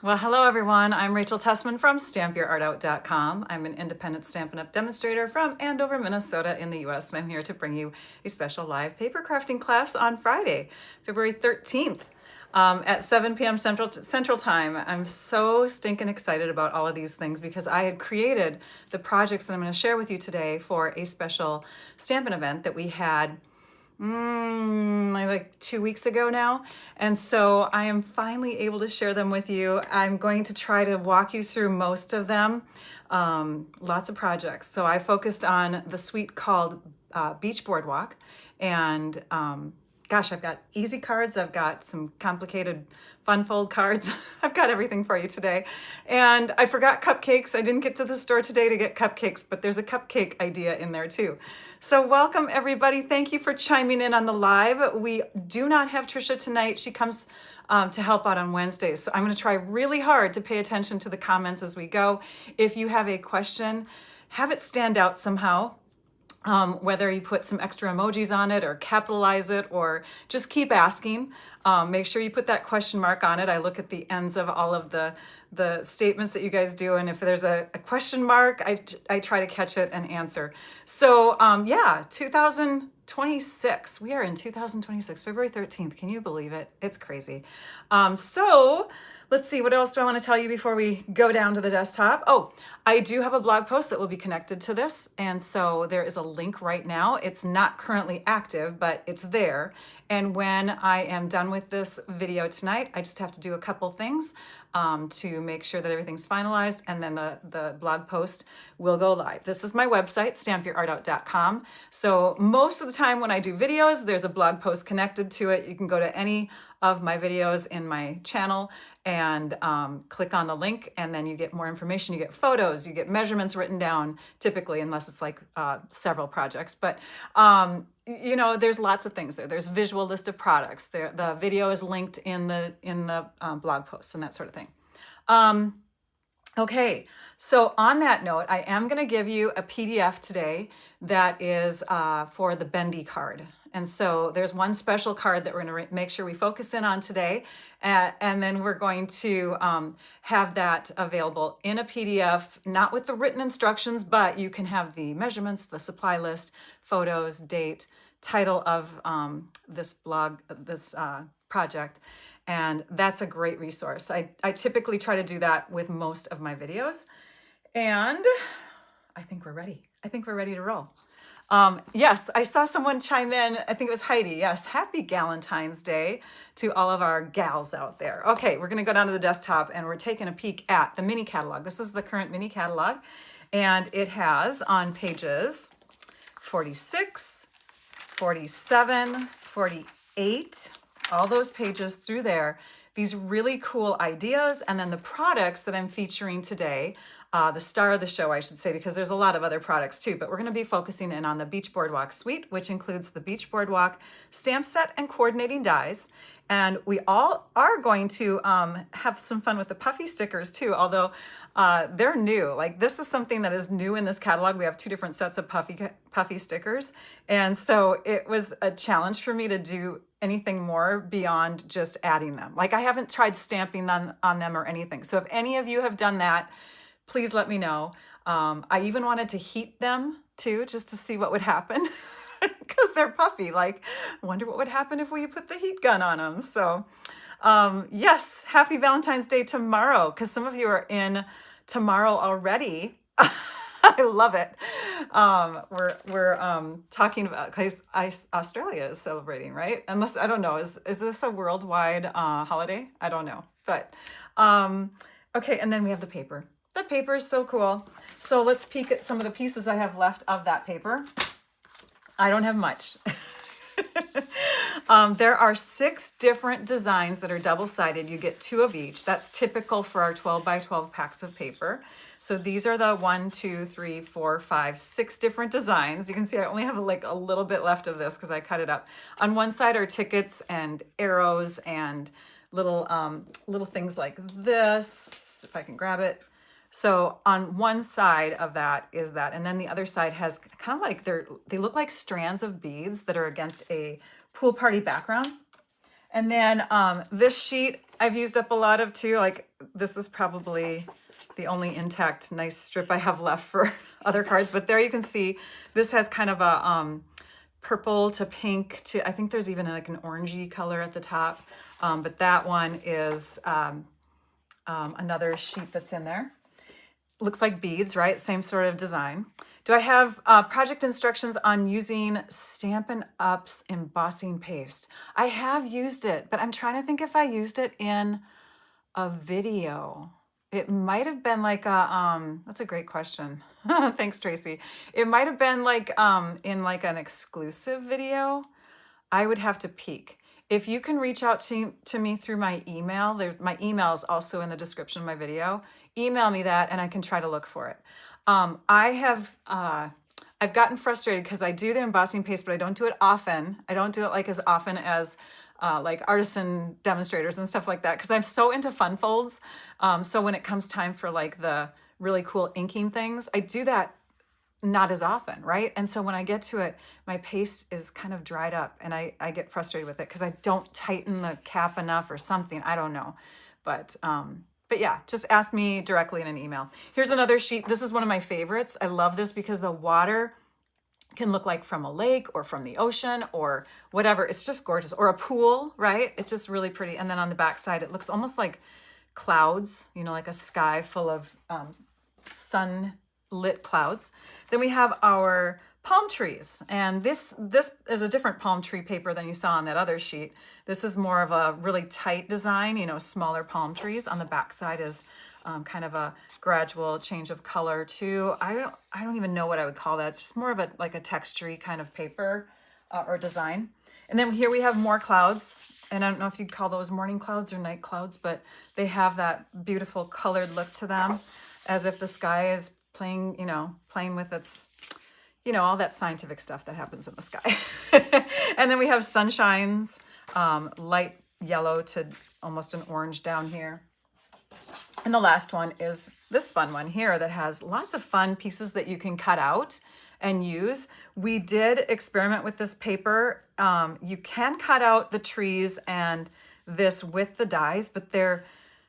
Well, hello everyone. I'm Rachel Tessman from StampYourArtOut.com. I'm an independent Stampin' Up! Demonstrator from Andover, Minnesota in the US, and I'm here to bring you a special live paper crafting class on Friday, February 13th at 7 p.m. Central Time. I'm so stinking excited about all of these things because I had created the projects that I'm going to share with you today for a special Stampin' event that we had like 2 weeks ago now. And so I am finally able to share them with you. I'm going to try to walk you through most of them. Lots of projects. So I focused on the suite called Beach Boardwalk. And gosh, I've got easy cards. I've got some complicated fun fold cards. I've got everything for you today. And I forgot cupcakes. I didn't get to the store today to get cupcakes, but there's a cupcake idea in there too. So welcome everybody. Thank you for chiming in on the live. We do not have Trisha tonight. She comes to help out on Wednesdays. So I'm going to try really hard to pay attention to the comments as we go. If you have a question, have it stand out somehow. Whether you put some extra emojis on it or capitalize it or just keep asking. Make sure you put that question mark on it. I look at the ends of all of the statements that you guys do, and if there's a question mark, I try to catch it and answer. So yeah, 2026. We are in 2026, February 13th. Can you believe it? It's crazy. So let's see, what else do I want to tell you before we go down to the desktop? Oh, I do have a blog post that will be connected to this. And so there is a link right now. It's not currently active, but it's there. And when I am done with this video tonight, I just have to do a couple things to make sure that everything's finalized, and then the blog post will go live. This is my website, stampyourout.com. So most of the time when I do videos, there's a blog post connected to it. You can go to any of my videos in my channel and click on the link, and then you get more information. You get photos, you get measurements written down, typically, unless it's like several projects. But you know, there's lots of things there. There's a visual list of products. There, the video is linked in the blog posts and that sort of thing. Okay, so on that note, I am going to give you a PDF today that is for the Bendy card. And so there's one special card that we're going to make sure we focus in on today. And then we're going to have that available in a PDF, not with the written instructions, but you can have the measurements, the supply list, photos, date, title of this blog, this project. And that's a great resource. I typically try to do that with most of my videos. And I think we're ready. I think we're ready to roll. Yes, I saw someone chime in. I think it was Heidi. Yes, happy Galentine's Day to all of our gals out there. Okay, we're going to go down to the desktop and we're taking a peek at the mini catalog. This is the current mini catalog, and it has on pages 46, 47, 48, all those pages through there, these really cool ideas, and then the products that I'm featuring today. The star of the show, I should say, because there's a lot of other products too, but we're going to be focusing in on the Beach Boardwalk suite, which includes the Beach Boardwalk stamp set and coordinating dies. And we all are going to have some fun with the Puffy stickers too, although they're new. Like, this is something that is new in this catalog. We have two different sets of Puffy stickers. And so it was a challenge for me to do anything more beyond just adding them. Like, I haven't tried stamping on them or anything. So if any of you have done that, please let me know. I even wanted to heat them too, just to see what would happen because they're puffy. Like, I wonder what would happen if we put the heat gun on them. So yes, happy Valentine's Day tomorrow, because some of you are in tomorrow already. I love it. We're talking about, because Australia is celebrating, right? Unless, I don't know, is this a worldwide holiday? I don't know. But okay, and then we have the paper. The paper is so cool. So let's peek at some of the pieces I have left of that paper. I don't have much. There are 6 different designs that are double-sided. You get 2 of each. That's typical for our 12 by 12 packs of paper. So these are the 1, 2, 3, 4, 5, 6 different designs. You can see I only have like a little bit left of this because I cut it up. On one side are tickets and arrows and little things like this, if I can grab it. So on one side of that is that, and then the other side has kind of like they look like strands of beads that are against a pool party background. And then this sheet I've used up a lot of too. Like this is probably the only intact nice strip I have left for other cards, but there you can see this has kind of a purple to pink to, I think there's even like an orangey color at the top. But that one is another sheet that's in there. Looks like beads, right? Same sort of design. Do I have project instructions on using Stampin' Up's embossing paste? I have used it, but I'm trying to think if I used it in a video. It might have been like a, that's a great question. Thanks, Tracy. It might have been like in like an exclusive video. I would have to peek. If you can reach out to me through my email, my email is also in the description of my video. Email me that and I can try to look for it. I've gotten frustrated because I do the embossing paste, but I don't do it often. I don't do it like as often as like artisan demonstrators and stuff like that because I'm so into fun folds. So when it comes time for like the really cool inking things, I do that not as often, right? And so when I get to it, my paste is kind of dried up and I get frustrated with it because I don't tighten the cap enough or something. I don't know. But yeah, just ask me directly in an email. Here's another sheet. This is one of my favorites. I love this because the water can look like from a lake or from the ocean or whatever. It's just gorgeous. Or a pool, right? It's just really pretty. And then on the back side, it looks almost like clouds, you know, like a sky full of sun-lit clouds. Then we have our palm trees. And this is a different palm tree paper than you saw on that other sheet. This is more of a really tight design, you know, smaller palm trees. On the back side is kind of a gradual change of color too. I don't even know what I would call that. It's just more of a like a textury kind of paper or design. And then here we have more clouds. And I don't know if you'd call those morning clouds or night clouds, but they have that beautiful colored look to them as if the sky is playing, you know, playing with its, you know, all that scientific stuff that happens in the sky. And then we have sunshines, light yellow to almost an orange down here. And the last one is this fun one here that has lots of fun pieces that you can cut out and use. We did experiment with this paper. You can cut out the trees and this with the dies, but they're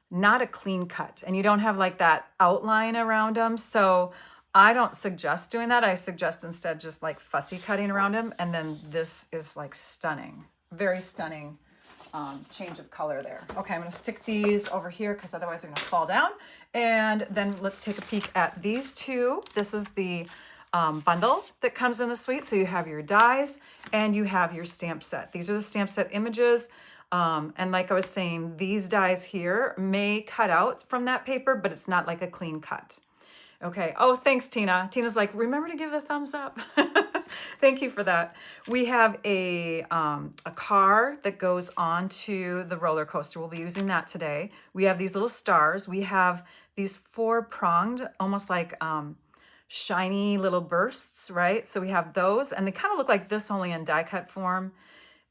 not a clean cut and you don't have like that outline around them. So I don't suggest doing that. I suggest instead just like fussy cutting around them. And then this is like stunning, very stunning change of color there. Okay, I'm going to stick these over here because otherwise they're going to fall down. And then let's take a peek at these two. This is the bundle that comes in the suite. So you have your dies and you have your stamp set. These are the stamp set images. And like I was saying, these dies here may cut out from that paper, but it's not like a clean cut. Okay. Oh, thanks, Tina. Tina's like, remember to give the thumbs up. Thank you for that. We have a car that goes onto the roller coaster. We'll be using that today. We have these little stars. We have these 4-pronged, almost like shiny little bursts, right? So we have those, and they kind of look like this, only in die cut form.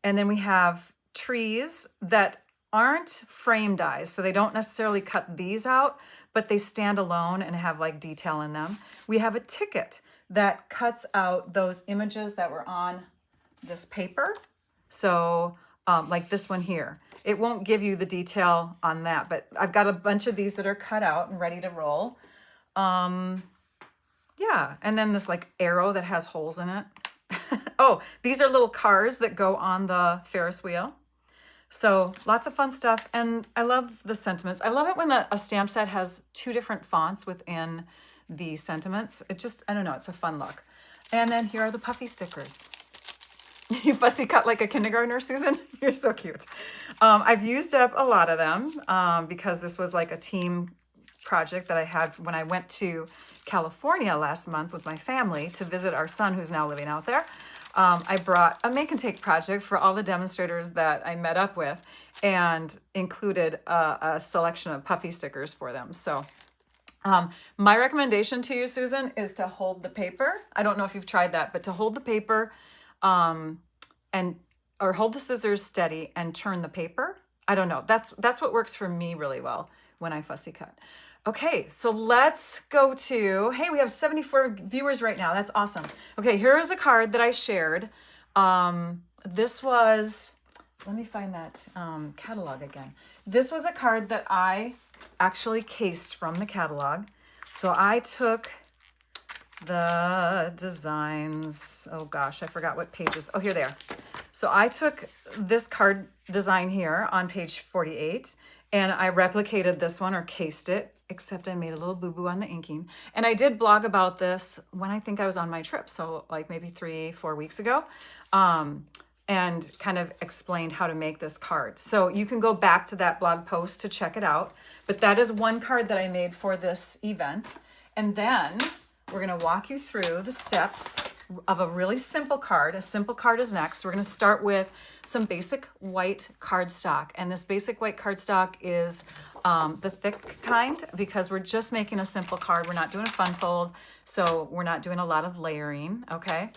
And then we have trees that aren't frame dies, so they don't necessarily cut these out, but they stand alone and have like detail in them. We have a ticket that cuts out those images that were on this paper. So like this one here, it won't give you the detail on that, but I've got a bunch of these that are cut out and ready to roll. Yeah, and then this like arrow that has holes in it. Oh, these are little cars that go on the Ferris wheel. So lots of fun stuff. And I love the sentiments. I love it when a stamp set has 2 different fonts within the sentiments. It just, I don't know, it's a fun look. And then here are the Puffy stickers. You fussy cut like a kindergartner, Susan. You're so cute. I've used up a lot of them because this was like a team project that I had when I went to California last month with my family to visit our son who's now living out there. I brought a make and take project for all the demonstrators that I met up with and included a selection of Puffy stickers for them. So my recommendation to you, Susan, is to hold the paper. I don't know if you've tried that, but to hold the paper or hold the scissors steady and turn the paper. I don't know. That's what works for me really well when I fussy cut. Okay, so let's go to, hey, we have 74 viewers right now. That's awesome. Okay, here is a card that I shared. This was let me find that catalog again. This was a card that I actually cased from the catalog. So I took the designs, oh gosh, I forgot what pages. Oh, here they are. So I took this card design here on page 48 and I replicated this one or cased it, except I made a little boo-boo on the inking. And I did blog about this when I think I was on my trip. So like maybe 3-4 weeks ago. And kind of explained how to make this card. So you can go back to that blog post to check it out. But that is one card that I made for this event. And then we're gonna walk you through the steps of a really simple card. A simple card is next. We're gonna start with some basic white cardstock. And this basic white cardstock is the thick kind because we're just making a simple card. We're not doing a fun fold, so we're not doing a lot of layering, okay?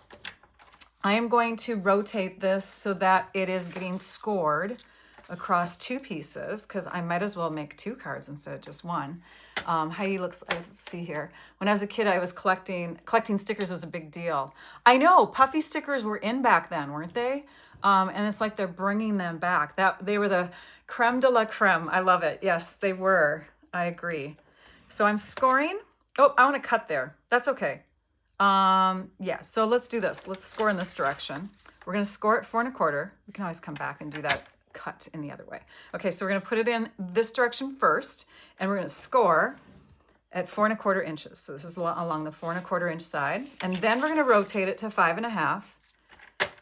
I am going to rotate this so that it is getting scored across 2 pieces because I might as well make 2 cards instead of just one. Heidi looks, let's see here. When I was a kid, I was collecting stickers was a big deal. I know, Puffy stickers were in back then, weren't they? And it's like they're bringing them back. They were the creme de la creme. I love it. Yes, they were. I agree. So I'm scoring. Oh, I want to cut there. That's okay. Yeah, so let's do this. Let's score in this direction. We're going to score at 4 1/4. We can always come back and do that cut in the other way. Okay, so we're going to put it in this direction first, and we're going to score at 4 1/4 inches. So this is along the 4 1/4 inch side. And then we're going to rotate it to 5 1/2.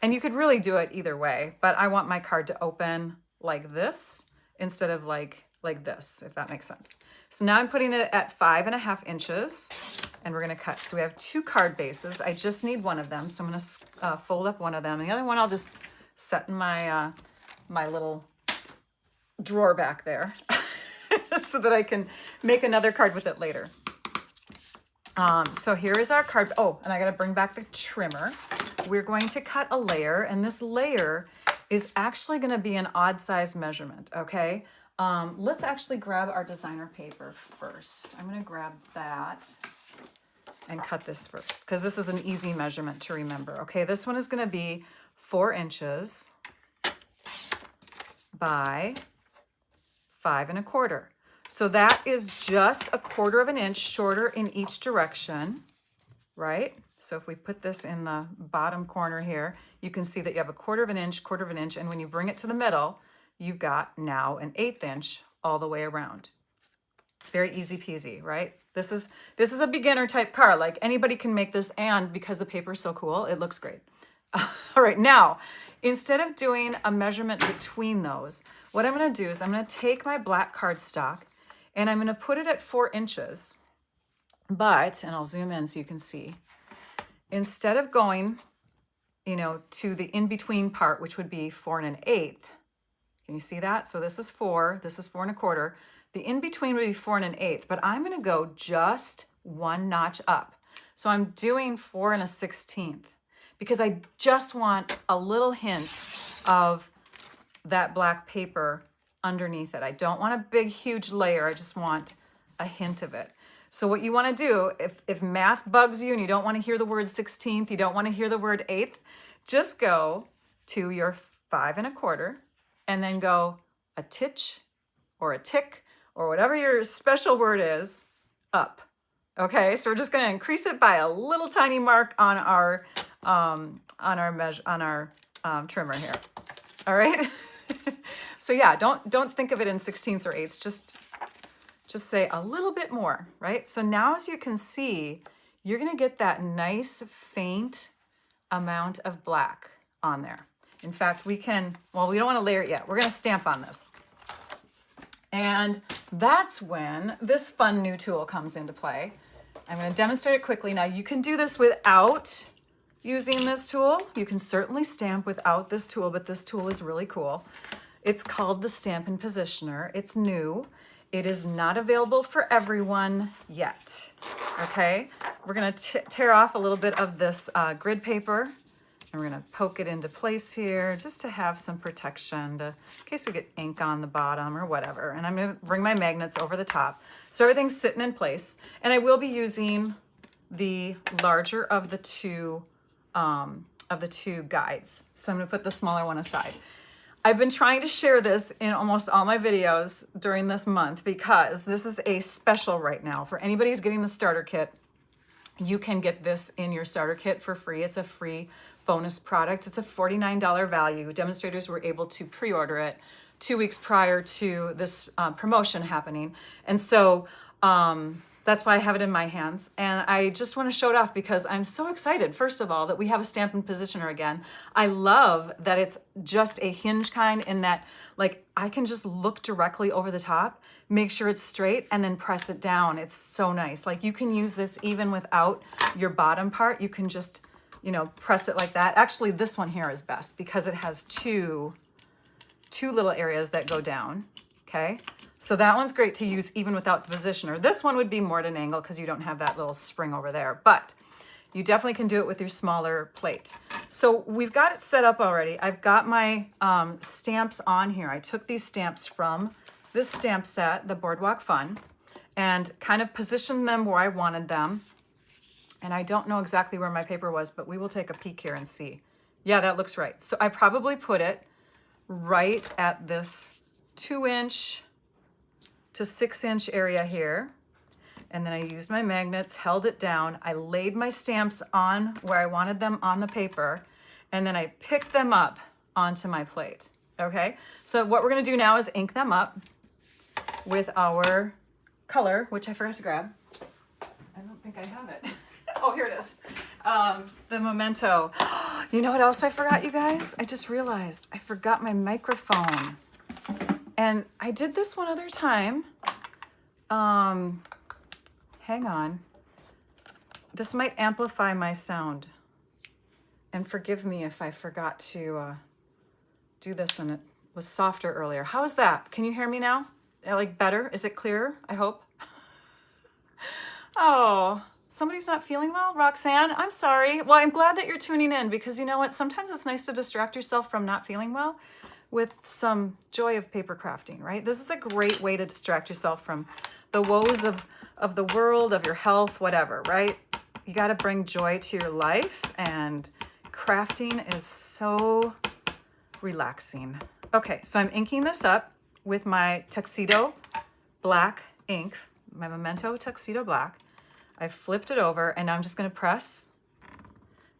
And you could really do it either way, but I want my card to open like this instead of like this, if that makes sense. So now I'm putting it at 5 1/2 inches and we're gonna cut. So we have 2 card bases. I just need one of them. So I'm gonna fold up one of them. The other one I'll just set in my, my little drawer back there so that I can make another card with it later. So here is our card. Oh, and I gotta bring back the trimmer. We're going to cut a layer, and this layer is actually gonna be an odd size measurement, okay? Let's actually grab our designer paper first. I'm gonna grab that and cut this first because this is an easy measurement to remember. Okay, this one is gonna be 4 inches by 5 1/4. So that is just 1/4 inch shorter in each direction, right? So if we put this in the bottom corner here, you can see that you have 1/4 inch, 1/4 inch, and when you bring it to the middle, you've got now an 1/8 inch all the way around. Very easy peasy, right? This is a beginner type card. Like anybody can make this, and because the paper is so cool, it looks great. All right, now, instead of doing a measurement between those, what I'm gonna do is I'm gonna take my black cardstock and I'm gonna put it at 4 inches, but, and I'll zoom in so you can see, instead of going, you know, to the in-between part, which would be 4 1/8, can you see that? So this is 4 1/4. The in-between would be 4 1/8, but I'm gonna go just 1 notch up. So I'm doing 4 1/16 because I just want a little hint of that black paper underneath it. I don't want a big, huge layer. I just want a hint of it. So what you want to do, if math bugs you and you don't want to hear the word 16th, you don't want to hear the word 1/8, just go to your 5 1/4 and then go a titch or a tick or whatever your special word is up. Okay, so we're just going to increase it by a little tiny mark on our trimmer here. All right. So yeah, don't think of it in 16ths or 8ths. Just say a little bit more, right? So now, as you can see, you're gonna get that nice faint amount of black on there. In fact, we don't wanna layer it yet. We're gonna stamp on this. And that's when this fun new tool comes into play. I'm gonna demonstrate it quickly. Now you can do this without using this tool. You can certainly stamp without this tool, but this tool is really cool. It's called the Stampin Positioner. It's new. It is not available for everyone yet, okay? We're gonna tear off a little bit of this grid paper, and we're gonna poke it into place here just to have some protection in case we get ink on the bottom or whatever. And I'm gonna bring my magnets over the top. So everything's sitting in place. And I will be using the larger of the two guides. So I'm gonna put the smaller one aside. I've been trying to share this in almost all my videos during this month because this is a special right now. For anybody who's getting the starter kit, you can get this in your starter kit for free. It's a free bonus product. It's a $49 value. Demonstrators were able to pre-order it 2 weeks prior to this promotion happening. And so that's why I have it in my hands. And I just want to show it off because I'm so excited, first of all, that we have a Stampin' Positioner again. I love that it's just a hinge kind in that, like, I can just look directly over the top, make sure it's straight, and then press it down. It's so nice. Like, you can use this even without your bottom part. You can just, you know, press it like that. Actually, this one here is best because it has two little areas that go down, okay? So that one's great to use even without the positioner. This one would be more at an angle because you don't have that little spring over there, but you definitely can do it with your smaller plate. So we've got it set up already. I've got my stamps on here. I took these stamps from this stamp set, the Boardwalk Fun, and kind of positioned them where I wanted them. And I don't know exactly where my paper was, but we will take a peek here and see. Yeah, that looks right. So I probably put it right at this 2-inch to 6-inch area here. And then I used my magnets, held it down. I laid my stamps on where I wanted them on the paper, and then I picked them up onto my plate, okay? So what we're gonna do now is ink them up with our color, which I forgot to grab. I don't think I have it. Oh, here it is. The Memento. You know what else I forgot, you guys? I just realized I forgot my microphone. And I did this one other time. Hang on. This might amplify my sound. And forgive me if I forgot to do this and it was softer earlier. How is that? Can you hear me now? Like better? Is it clearer? I hope. Oh, somebody's not feeling well? Roxanne, I'm sorry. Well, I'm glad that you're tuning in because you know what? Sometimes it's nice to distract yourself from not feeling well with some joy of paper crafting, right? This is a great way to distract yourself from the woes of the world, of your health, whatever, right? You got to bring joy to your life, and crafting is so relaxing. Okay, so I'm inking this up with my Tuxedo Black ink, my Memento Tuxedo Black. I flipped it over, and now I'm just going to press,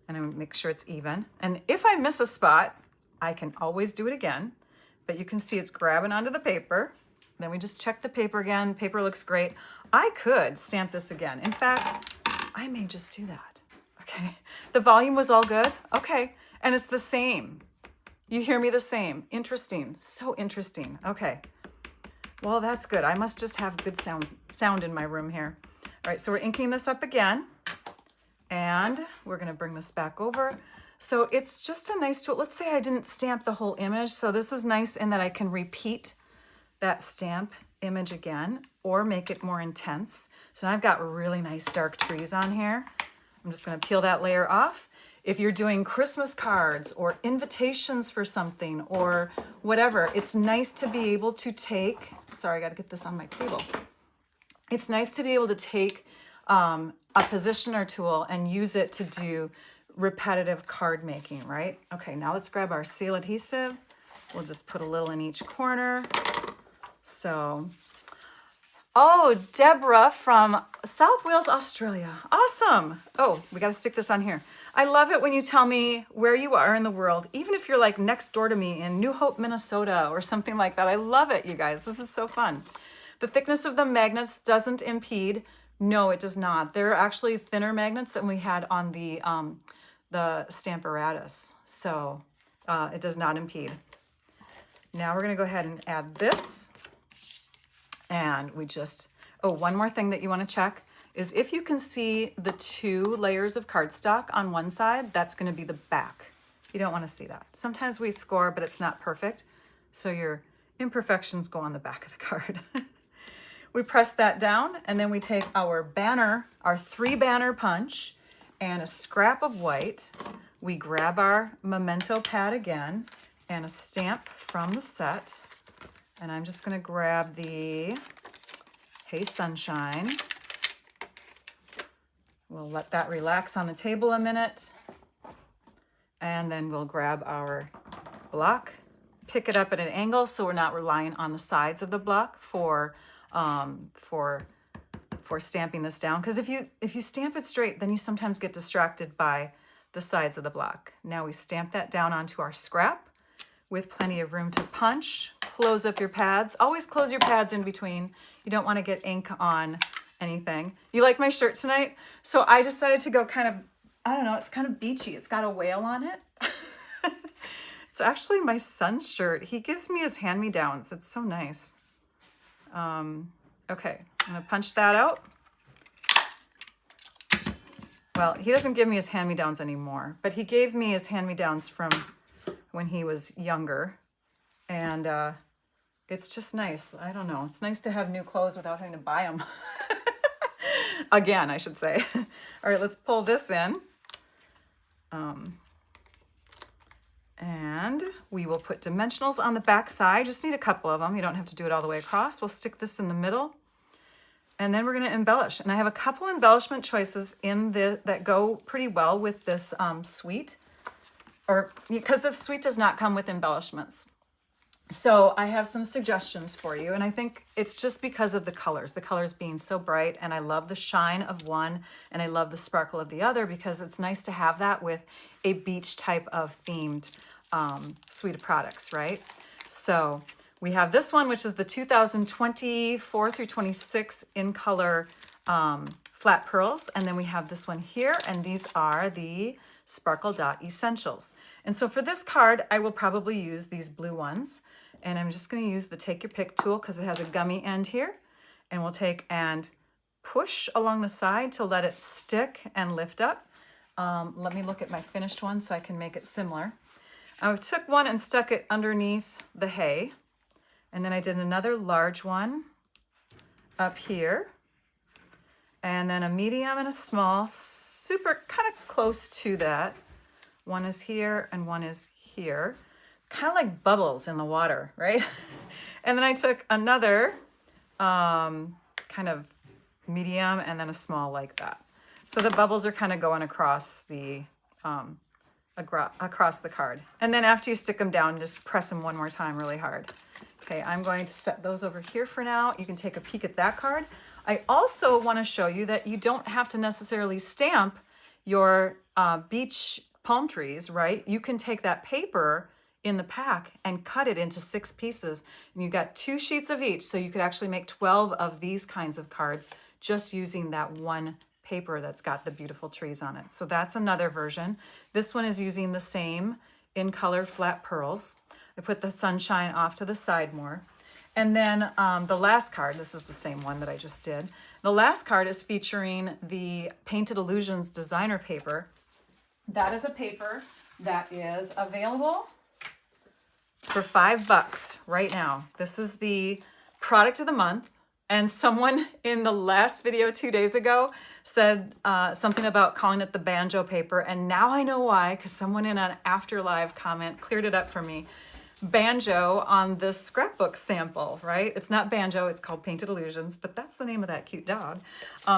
and I'm going to make sure it's even. And if I miss a spot, I can always do it again, but you can see it's grabbing onto the paper. Then we just check the paper again. Paper looks great. I could stamp this again. In fact, I may just do that. Okay. The volume was all good. Okay. And it's the same. You hear me the same. Interesting. So interesting. Okay. Well, that's good. I must just have good sound in my room here. All right. So we're inking this up again, and we're going to bring this back over. So it's just a nice tool. Let's say I didn't stamp the whole image. So this is nice in that I can repeat that stamp image again or make it more intense. So now I've got really nice dark trees on here. I'm just going to peel that layer off. If you're doing Christmas cards or invitations for something or whatever, it's nice to be able to take, sorry, I got to get this on my table. It's nice to be able to take a positioner tool and use it to do repetitive card making, right? Okay, now let's grab our seal adhesive. We'll just put a little in each corner. So, oh, Deborah from South Wales, Australia. Awesome. Oh, we got to stick this on here. I love it when you tell me where you are in the world, even if you're like next door to me in New Hope, Minnesota or something like that. I love it, you guys. This is so fun. The thickness of the magnets doesn't impede. No, it does not. They're actually thinner magnets than we had on the Stamparatus. So it does not impede. Now we're going to go ahead and add this. And we just, oh, one more thing that you want to check is if you can see the 2 layers of cardstock on one side, that's going to be the back. You don't want to see that. Sometimes we score, but it's not perfect. So your imperfections go on the back of the card. We press that down, and then we take our banner, our 3-banner punch, and a scrap of white. We grab our Memento pad again and a stamp from the set. And I'm just going to grab the Hey Sunshine. We'll let that relax on the table a minute. And then we'll grab our block pick it up at an angle so we're not relying on the sides of the block for stamping this down. Because if you stamp it straight, then you sometimes get distracted by the sides of the block. Now we stamp that down onto our scrap with plenty of room to punch. Close up your pads. Always close your pads in between. You don't want to get ink on anything. You like my shirt tonight? So I decided to go kind of, I don't know, it's kind of beachy. It's got a whale on it. It's actually my son's shirt. He gives me his hand-me-downs. It's so nice. Okay, I'm gonna punch that out. Well, he doesn't give me his hand-me-downs anymore, but he gave me his hand-me-downs from when he was younger. And it's just nice. I don't know. It's nice to have new clothes without having to buy them. Again, I should say. All right, let's pull this in. And we will put dimensionals on the back side. Just need a couple of them. You don't have to do it all the way across. We'll stick this in the middle. And then we're going to embellish. And I have a couple embellishment choices in that go pretty well with this suite, or because the suite does not come with embellishments. So I have some suggestions for you. And I think it's just because of the colors being so bright. And I love the shine of one and I love the sparkle of the other, because it's nice to have that with a beach type of themed suite of products, right? So we have this one, which is the 2024 through 26 in color flat pearls. And then we have this one here, and these are the Sparkle Dot Essentials. And so for this card, I will probably use these blue ones. And I'm just going to use the Take Your Pick tool because it has a gummy end here. And we'll take and push along the side to let it stick and lift up. Let me look at my finished one so I can make it similar. I took one and stuck it underneath the hay. And then I did another large one up here. And then a medium and a small, super kind of close to that. One is here and one is here. Kind of like bubbles in the water, right? And then I took another kind of medium and then a small like that. So the bubbles are kind of going across the card. And then after you stick them down, just press them one more time really hard. Okay, I'm going to set those over here for now. You can take a peek at that card. I also want to show you that you don't have to necessarily stamp your beach palm trees, right? You can take that paper in the pack and cut it into 6 pieces. And you've got 2 sheets of each, so you could actually make 12 of these kinds of cards just using that one paper that's got the beautiful trees on it. So that's another version. This one is using the same in color flat pearls. I put the sunshine off to the side more. And then the last card, this is the same one that I just did. The last card is featuring the Painted Illusions designer paper. That is a paper that is available for $5 right now. This is the product of the month. And someone in the last video 2 days ago said something about calling it the banjo paper. And now I know why, because someone in an after live comment cleared it up for me. Banjo on this scrapbook sample, right? It's not banjo, it's called Painted Illusions, but that's the name of that cute dog.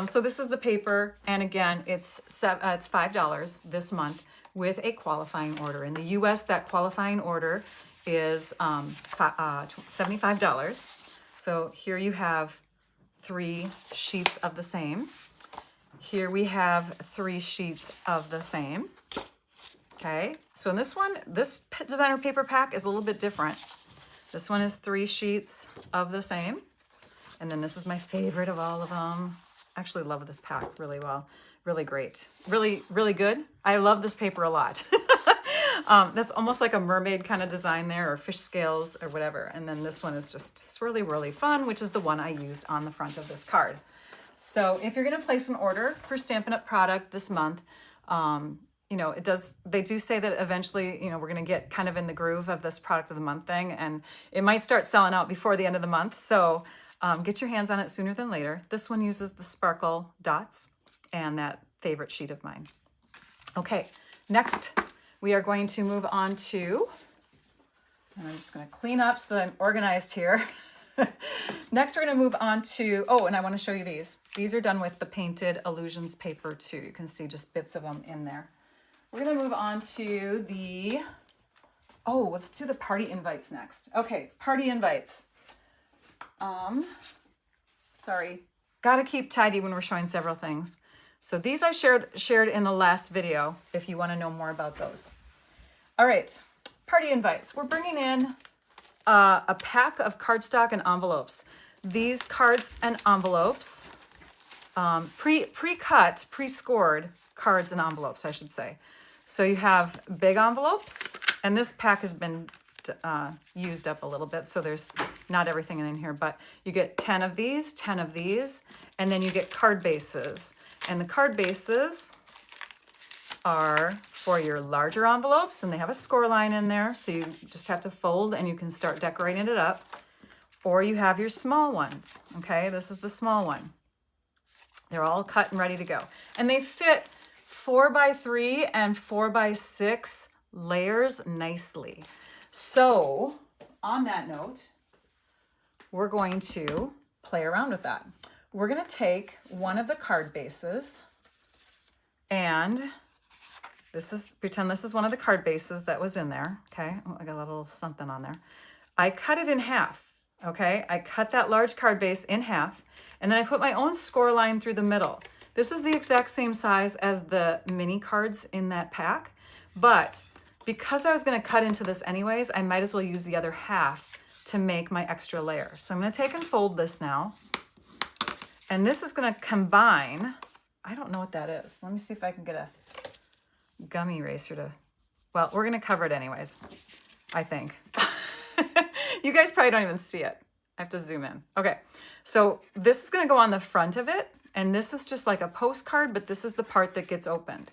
So this is the paper, and again, it's $5 this month with a qualifying order. In the US, that qualifying order is $75. So here you have 3 sheets of the same. Here we have 3 sheets of the same. Okay, so in this one, this designer paper pack is a little bit different. This one is 3 sheets of the same. And then this is my favorite of all of them. I actually love this pack really well. Really great. Really, really good. I love this paper a lot. That's almost like a mermaid kind of design there, or fish scales or whatever. And then this one is just swirly, whirly fun, which is the one I used on the front of this card. So if you're going to place an order for Stampin' Up! Product this month, you know, they do say that eventually, you know, we're going to get kind of in the groove of this product of the month thing, and it might start selling out before the end of the month. So get your hands on it sooner than later. This one uses the sparkle dots and that favorite sheet of mine. Okay, next we are going to move on to, and I'm just going to clean up so that I'm organized here. Next, we're going to move on to, oh, and I want to show you these. These are done with the Painted Illusions paper too. You can see just bits of them in there. We're going to move on to the, Oh, let's do the party invites next. Okay, party invites. Sorry, gotta keep tidy when we're showing several things. So these I shared in the last video if you want to know more about those. All right, party invites. We're bringing in a pack of cardstock and envelopes. These cards and envelopes, pre-cut, pre-scored cards and envelopes, I should say. So you have big envelopes, and this pack has been used up a little bit, so there's not everything in here, but you get 10 of these, 10 of these, and then you get card bases. And the card bases are for your larger envelopes, and they have a score line in there, so you just have to fold and you can start decorating it up. Or you have your small ones, okay? This is the small one. They're all cut and ready to go. And they fit 4x3 and 4x6 layers nicely. So on that note, we're going to play around with that. We're gonna take one of the card bases, and pretend this is one of the card bases that was in there, okay? Oh, I got a little something on there. I cut it in half, okay? I cut that large card base in half, and then I put my own score line through the middle. This is the exact same size as the mini cards in that pack, but because I was gonna cut into this anyways, I might as well use the other half to make my extra layer. So I'm gonna take and fold this now, and this is gonna combine, I don't know what that is. Let me see if I can get a gummy eraser to, well, we're gonna cover it anyways, I think. You guys probably don't even see it. I have to zoom in. Okay, so this is gonna go on the front of it, and this is just like a postcard, but this is the part that gets opened.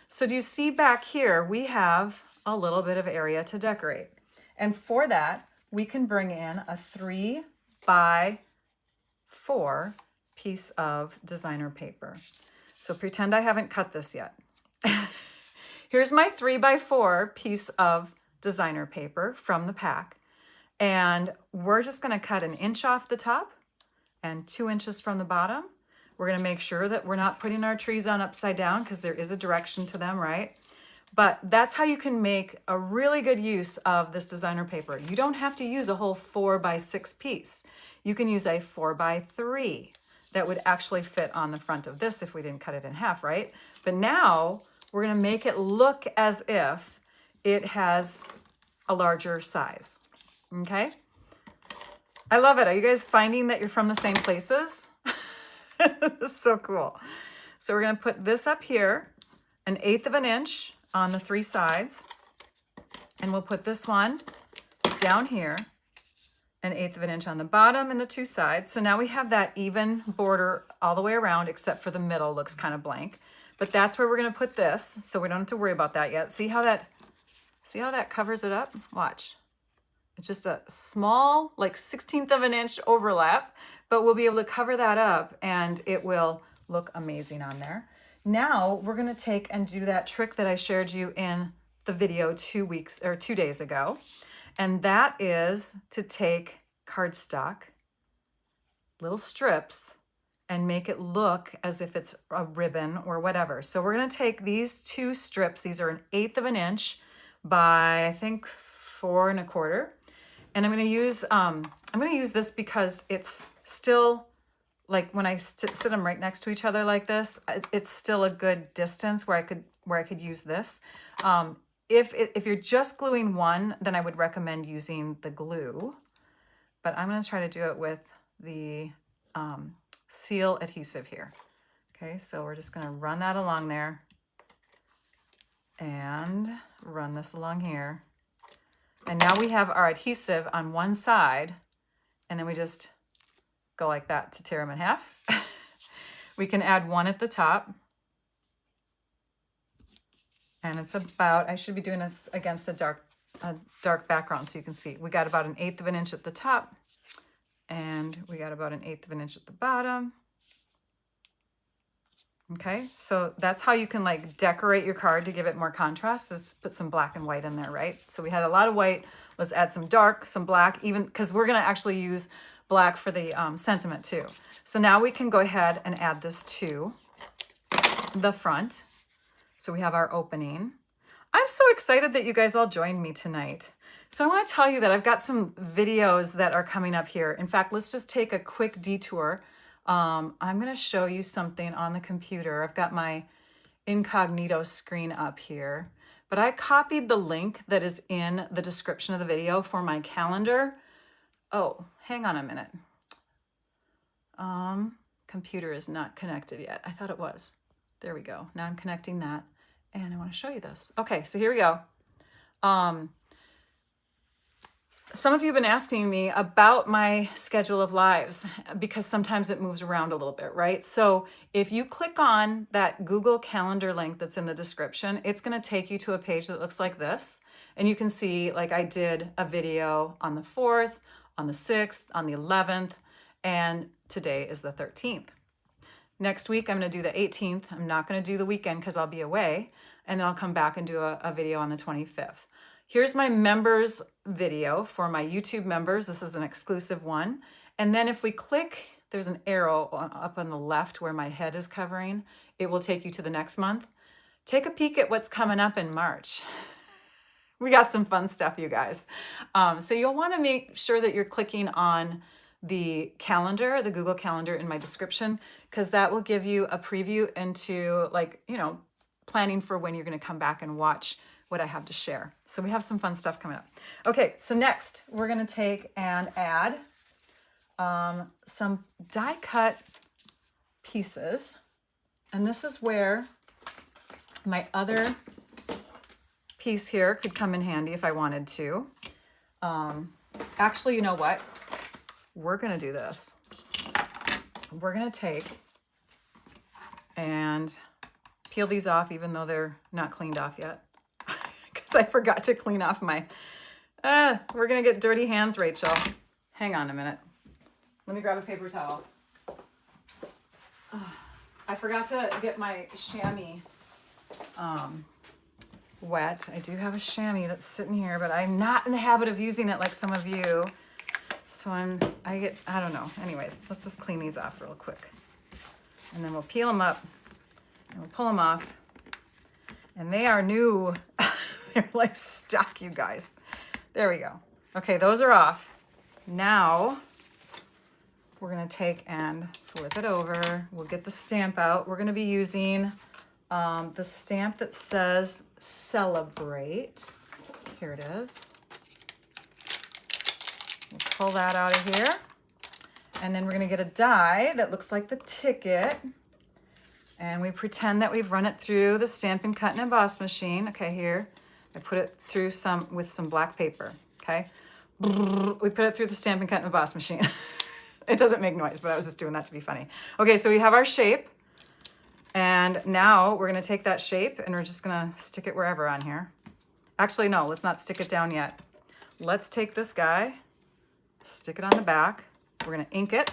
So do you see back here, we have a little bit of area to decorate. And for that, we can bring in a 3x4 piece of designer paper. So pretend I haven't cut this yet. Here's my 3x4 piece of designer paper from the pack. And we're just gonna cut 1 inch off the top and 2 inches from the bottom. We're gonna make sure that we're not putting our trees on upside down because there is a direction to them, right? But that's how you can make a really good use of this designer paper. You don't have to use a whole 4x6 piece. You can use a 4x3 that would actually fit on the front of this if we didn't cut it in half, right? But now we're gonna make it look as if it has a larger size, okay? I love it. Are you guys finding that you're from the same places? This is so cool. So we're gonna put this up here, 1/8 of an inch on the 3 sides, and we'll put this one down here, 1/8 of an inch on the bottom and the 2 sides. So now we have that even border all the way around, except for the middle looks kind of blank. But that's where we're gonna put this, so we don't have to worry about that yet. See how that covers it up? Watch. It's just a small, like 1/16 of an inch overlap, but we'll be able to cover that up and it will look amazing on there. Now we're gonna take and do that trick that I shared you in the video 2 days ago. And that is to take cardstock, little strips, and make it look as if it's a ribbon or whatever. So we're gonna take these 2 strips. These are 1/8 of an inch by, I think, 4 1/4. And I'm gonna use this because it's still, like when I sit them right next to each other like this, it's still a good distance where I could use this. If you're just gluing one, then I would recommend using the glue, but I'm gonna try to do it with the seal adhesive here. Okay, so we're just gonna run that along there and run this along here. And now we have our adhesive on one side, and then we just go like that to tear them in half. We can add one at the top. And it's about, I should be doing this against a dark background so you can see. We got about 1/8 of an inch at the top, and we got about 1/8 of an inch at the bottom. Okay, so that's how you can like decorate your card to give it more contrast, is put some black and white in there, right? So we had a lot of white. Let's add some dark, some black, even because we're gonna actually use black for the sentiment too. So now we can go ahead and add this to the front. So we have our opening. I'm so excited that you guys all joined me tonight. So I want to tell you that I've got some videos that are coming up here. In fact, let's just take a quick detour. I'm going to show you something on the computer. I've got my incognito screen up here, but I copied the link that is in the description of the video for my calendar. Oh, hang on a minute. Computer is not connected yet. I thought it was. There we go. Now I'm connecting that and I want to show you this. Okay, so here we go. Some of you have been asking me about my schedule of lives because sometimes it moves around a little bit, right? So if you click on that Google Calendar link that's in the description, it's going to take you to a page that looks like this. And you can see, like, I did a video on the 4th, on the 6th, on the 11th, and today is the 13th. Next week, I'm going to do the 18th. I'm not going to do the weekend because I'll be away. And then I'll come back and do a video on the 25th. Here's my members video for my YouTube members. This is an exclusive one. And then if we click, there's an arrow up on the left where my head is covering. It will take you to the next month. Take a peek at what's coming up in March. We got some fun stuff, you guys. So you'll want to make sure that you're clicking on the calendar, the Google Calendar in my description, because that will give you a preview into, like, you know, planning for when you're going to come back and watch what I have to share. So we have some fun stuff coming up. Okay, so next we're going to take and add some die cut pieces. And this is where my other piece here could come in handy if I wanted to. Actually, you know what? We're going to do this. We're going to take and peel these off, even though they're not cleaned off yet. Because I forgot to clean off my... we're going to get dirty hands, Rachel. Hang on a minute. Let me grab a paper towel. I forgot to get my chamois wet. I do have a chamois that's sitting here, but I'm not in the habit of using it like some of you. So I don't know. Anyways, let's just clean these off real quick. And then we'll peel them up and we'll pull them off. And they are new. They're like stuck, you guys. There we go. Okay, those are off. Now we're gonna take and flip it over. We'll get the stamp out. We're gonna be using the stamp that says Celebrate. Here it is. We'll pull that out of here. And then we're gonna get a die that looks like the ticket. And we pretend that we've run it through the Stampin' Cut and Emboss machine. Okay, here. I put it through with some black paper, okay? We put it through the Stampin' Cut and Emboss machine. It doesn't make noise, but I was just doing that to be funny. Okay, so we have our shape. And now we're gonna take that shape and we're just gonna stick it wherever on here. Actually, no, let's not stick it down yet. Let's take this guy, stick it on the back. We're gonna ink it.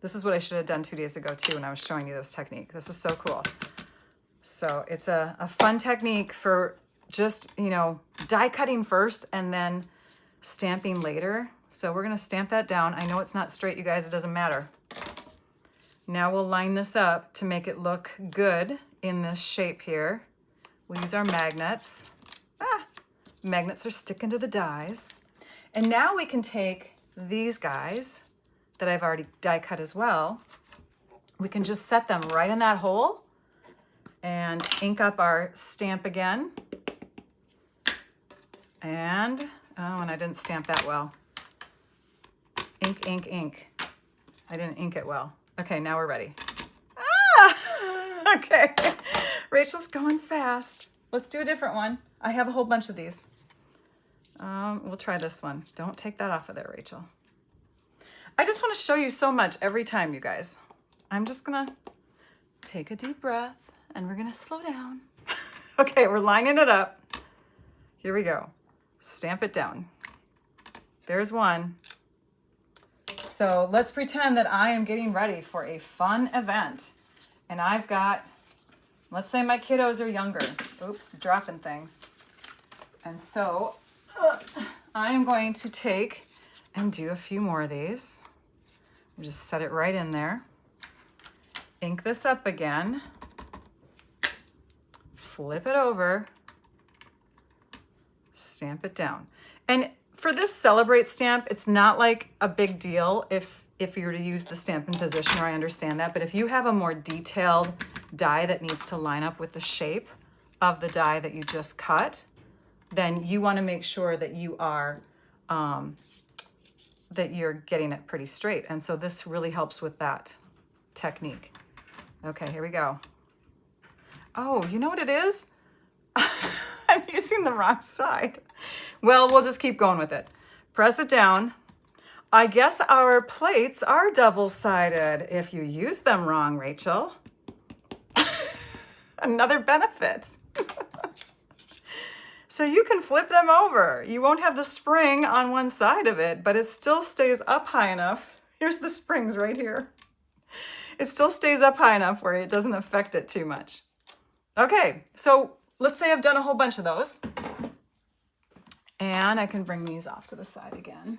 This is what I should have done 2 days ago too when I was showing you this technique. This is so cool. So it's a fun technique for just, you know, die cutting first and then stamping later. So we're gonna stamp that down. I know it's not straight, you guys, it doesn't matter. Now we'll line this up to make it look good in this shape here. We'll use our magnets. Magnets are sticking to the dies. And now we can take these guys that I've already die cut as well. We can just set them right in that hole and ink up our stamp again. And, and I didn't stamp that well. Ink, ink, ink. I didn't ink it well. Okay, now we're ready. Okay. Rachel's going fast. Let's do a different one. I have a whole bunch of these. We'll try this one. Don't take that off of there, Rachel. I just want to show you so much every time, you guys. I'm just gonna take a deep breath and we're gonna slow down. Okay, we're lining it up. Here we go. Stamp it down. There's one. So let's pretend that I am getting ready for a fun event. And I've got, let's say my kiddos are younger. Oops, dropping things. And so I am going to take and do a few more of these. Just set it right in there. Ink this up again. Flip it over. stamp it down. And for this Celebrate stamp, it's not like a big deal if you were to use the Stampin' Positioner, I understand that. But if you have a more detailed die that needs to line up with the shape of the die that you just cut, then you want to make sure that you are that you're getting it pretty straight. And so this really helps with that technique. Okay, here we go. Oh, you know what it is? I'm using the wrong side. Well, we'll just keep going with it. Press it down. I guess our plates are double-sided if you use them wrong, Rachel. Another benefit. So you can flip them over. You won't have the spring on one side of it, but it still stays up high enough. Here's the springs right here. It still stays up high enough where it doesn't affect it too much. Okay, so let's say I've done a whole bunch of those. And I can bring these off to the side again.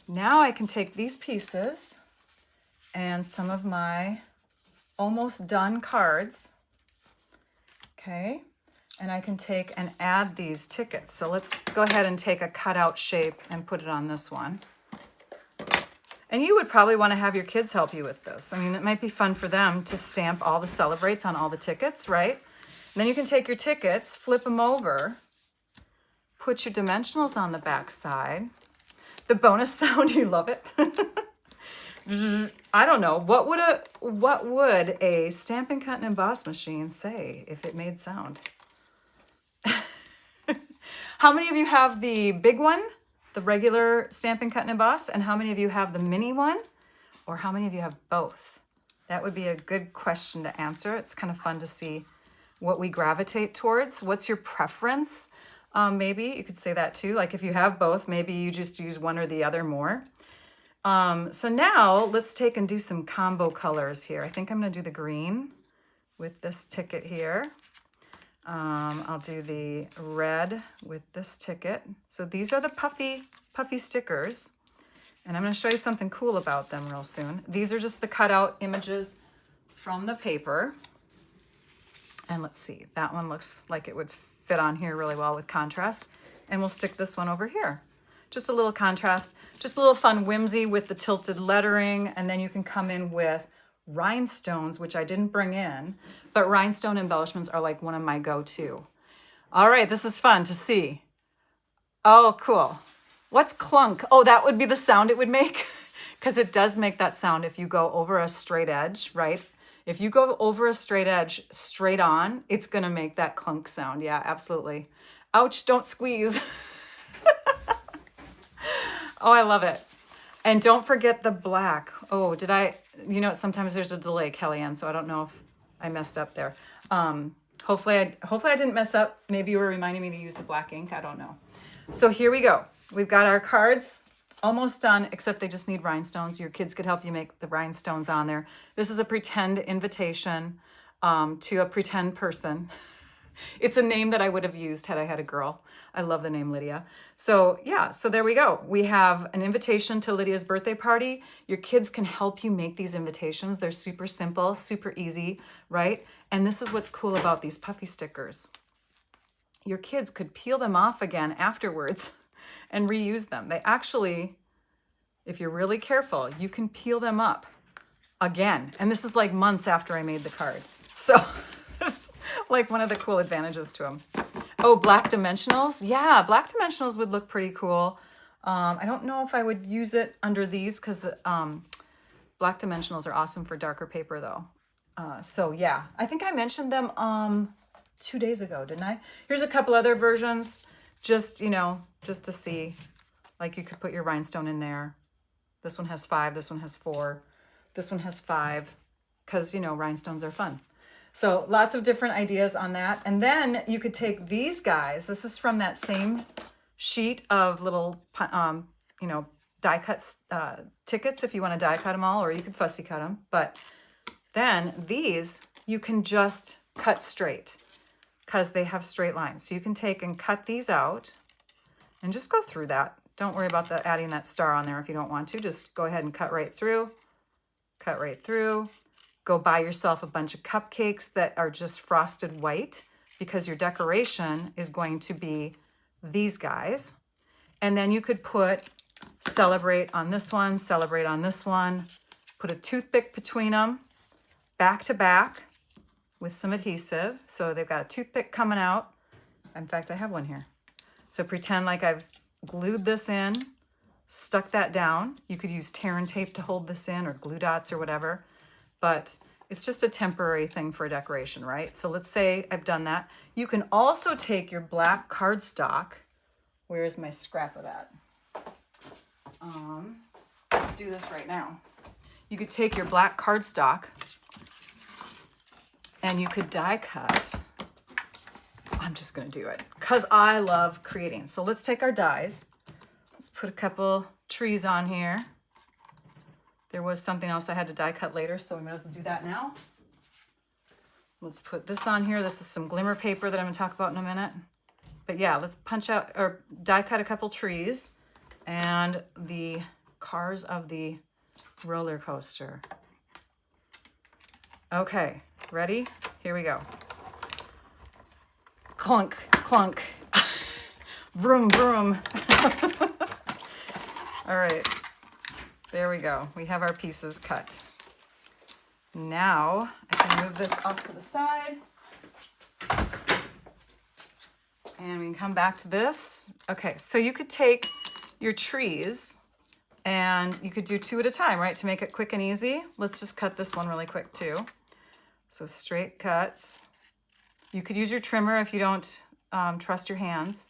Now I can take these pieces and some of my almost done cards, okay, and I can take and add these tickets. So let's go ahead and take a cutout shape and put it on this one. And you would probably want to have your kids help you with this. I mean, it might be fun for them to stamp all the Celebrates on all the tickets, right? And then you can take your tickets, flip them over, put your dimensionals on the back side. The bonus sound, you love it. I don't know. What would a Stampin' Cut and Emboss machine say if it made sound? How many of you have the big one, the regular Stampin' Cut and Emboss, and how many of you have the mini one? Or how many of you have both? That would be a good question to answer. It's kind of fun to see what we gravitate towards. What's your preference? Maybe you could say that too. Like if you have both, maybe you just use one or the other more. So now let's take and do some combo colors here. I think I'm going to do the green with this ticket here. I'll do the red with this ticket. So these are the puffy stickers. And I'm going to show you something cool about them real soon. These are just the cutout images from the paper. And let's see, that one looks like it would fit on here really well with contrast. And we'll stick this one over here. Just a little contrast, just a little fun whimsy with the tilted lettering. And then you can come in with rhinestones, which I didn't bring in, but rhinestone embellishments are like one of my go-to. All right, this is fun to see. Oh, cool. What's clunk? Oh, that would be the sound it would make, because it does make that sound if you go over a straight edge, right? If you go over a straight edge straight on, it's gonna make that clunk sound. Yeah, absolutely. Ouch, don't squeeze. Oh, I love it. And don't forget the black. Oh, did I, you know, sometimes there's a delay, Kellyanne, so I don't know if I messed up there. Hopefully I didn't mess up. Maybe you were reminding me to use the black ink. I don't know. So here we go. We've got our cards almost done, except they just need rhinestones. Your kids could help you make the rhinestones on there. This is a pretend invitation to a pretend person. It's a name that I would have used had I had a girl. I love the name Lydia. So yeah, so there we go. We have an invitation to Lydia's birthday party. Your kids can help you make these invitations. They're super simple, super easy, right? And this is what's cool about these puffy stickers. Your kids could peel them off again afterwards and reuse them. They actually, if you're really careful, you can peel them up again. And this is like months after I made the card. So it's like one of the cool advantages to them. Oh, black dimensionals. Yeah, black dimensionals would look pretty cool. I don't know if I would use it under these because black dimensionals are awesome for darker paper though. So yeah, I think I mentioned them 2 days ago, didn't I? Here's a couple other versions, just, you know, just to see, like you could put your rhinestone in there. This one has 5, this one has 4, this one has 5, because, you know, rhinestones are fun. So lots of different ideas on that. And then you could take these guys. This is from that same sheet of little, you know, die cut tickets if you want to die cut them all, or you could fussy cut them. But then these you can just cut straight because they have straight lines. So you can take and cut these out and just go through that. Don't worry about adding that star on there if you don't want to. Just go ahead and cut right through, Go buy yourself a bunch of cupcakes that are just frosted white. because your decoration is going to be these guys. And then you could put celebrate on this one, celebrate on this one, put a toothpick between them, back to back with some adhesive. So they've got a toothpick coming out. In fact, I have one here. So pretend like I've glued this in, stuck that down. You could use tear and tape to hold this in or glue dots or whatever, but it's just a temporary thing for a decoration, right? So let's say I've done that. You can also take your black cardstock. Where is my scrap of that? Let's do this right now. You could take your black cardstock and you could die cut. I'm just gonna do it because I love creating. So let's take our dies. Let's put a couple trees on here. There was something else I had to die cut later, so we might as well do that now. Let's put this on here. This is some glimmer paper that I'm gonna talk about in a minute. But yeah, let's punch out or die cut a couple trees and the cars of the roller coaster. Okay, ready? Here we go. Clunk, clunk. Vroom, vroom. All right, there we go. We have our pieces cut. Now I can move this off to the side. And we can come back to this. Okay, so you could take your trees and you could do 2 at a time, right? To make it quick and easy. Let's just cut this one really quick too. So straight cuts. You could use your trimmer if you don't trust your hands.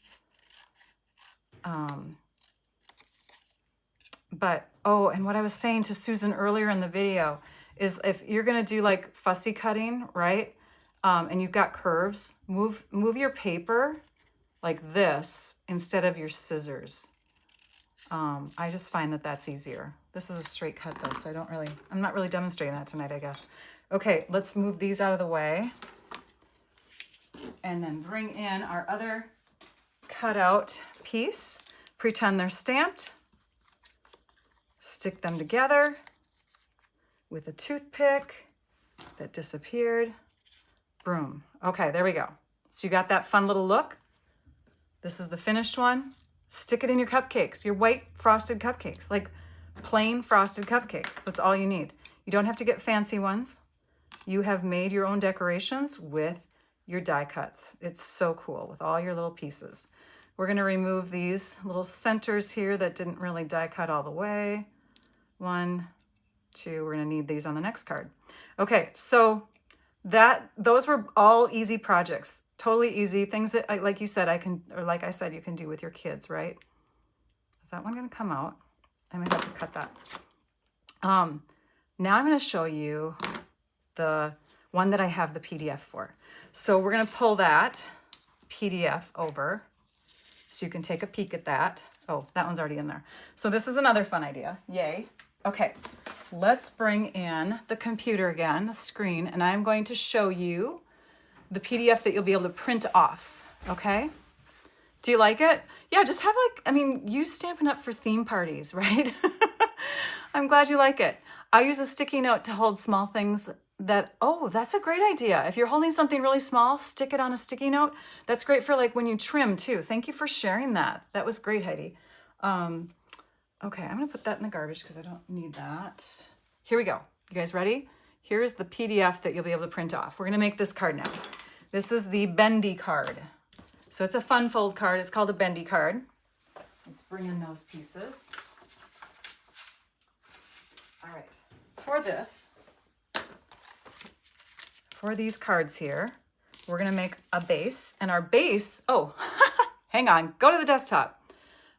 But, oh, and what I was saying to Susan earlier in the video is if you're gonna do like fussy cutting, right? And you've got curves, move your paper like this instead of your scissors. I just find that that's easier. This is a straight cut though, so I'm not really demonstrating that tonight, I guess. Okay, let's move these out of the way. And then bring in our other cutout piece. Pretend they're stamped. Stick them together with a toothpick that disappeared. Boom. Okay, there we go. So you got that fun little look. This is the finished one. Stick it in your cupcakes, your white frosted cupcakes, like plain frosted cupcakes. That's all you need. You don't have to get fancy ones. You have made your own decorations with your die cuts. It's so cool with all your little pieces. We're gonna remove these little centers here that didn't really die cut all the way. 1, 2, we're gonna need these on the next card. Okay, so those were all easy projects, totally easy things that, like you said, like I said, you can do with your kids, right? Is that one gonna come out? I might have to cut that. Now I'm gonna show you the one that I have the PDF for. So we're gonna pull that PDF over so you can take a peek at that. Oh, that one's already in there. So this is another fun idea, yay. Okay, let's bring in the computer again, the screen, and I'm going to show you the PDF that you'll be able to print off, okay? Do you like it? Yeah, just have use Stampin' Up! For theme parties, right? I'm glad you like it. I use a sticky note to hold small things that's a great idea. If you're holding something really small, stick it on a sticky note. That's great for like when you trim too. Thank you for sharing that. That was great, Heidi. Okay, I'm gonna put that in the garbage because I don't need that. Here we go. You guys ready? Here's the PDF that you'll be able to print off. We're gonna make this card now. This is the Bendy card. So it's a fun fold card. It's called a Bendy card. Let's bring in those pieces. All right, for these cards here, we're gonna make a base, and our base, oh, hang on, go to the desktop.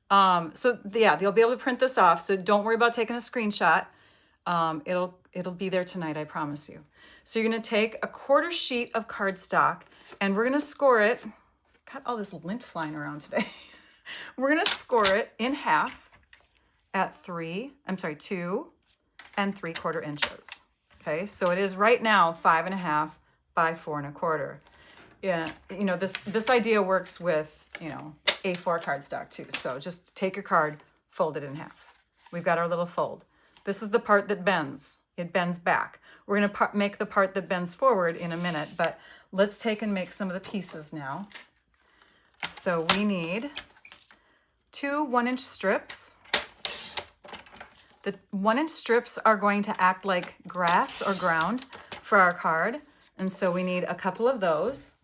So yeah, you'll be able to print this off, so don't worry about taking a screenshot. It'll be there tonight, I promise you. So you're gonna take a 1/4 sheet of cardstock, and we're gonna score it, got all this lint flying around today. We're gonna score it in half at 2 3/4 inches. Okay, so it is right now 5.5 by 4 1/4. Yeah, you know, this idea works with, you know, A4 cardstock too. So just take your card, fold it in half. We've got our little fold. This is the part that bends. It bends back. We're gonna make the part that bends forward in a minute, but let's take and make some of the pieces now. So we need 2 1-inch strips. The 1-inch strips are going to act like grass or ground for our card. And so we need a couple of those,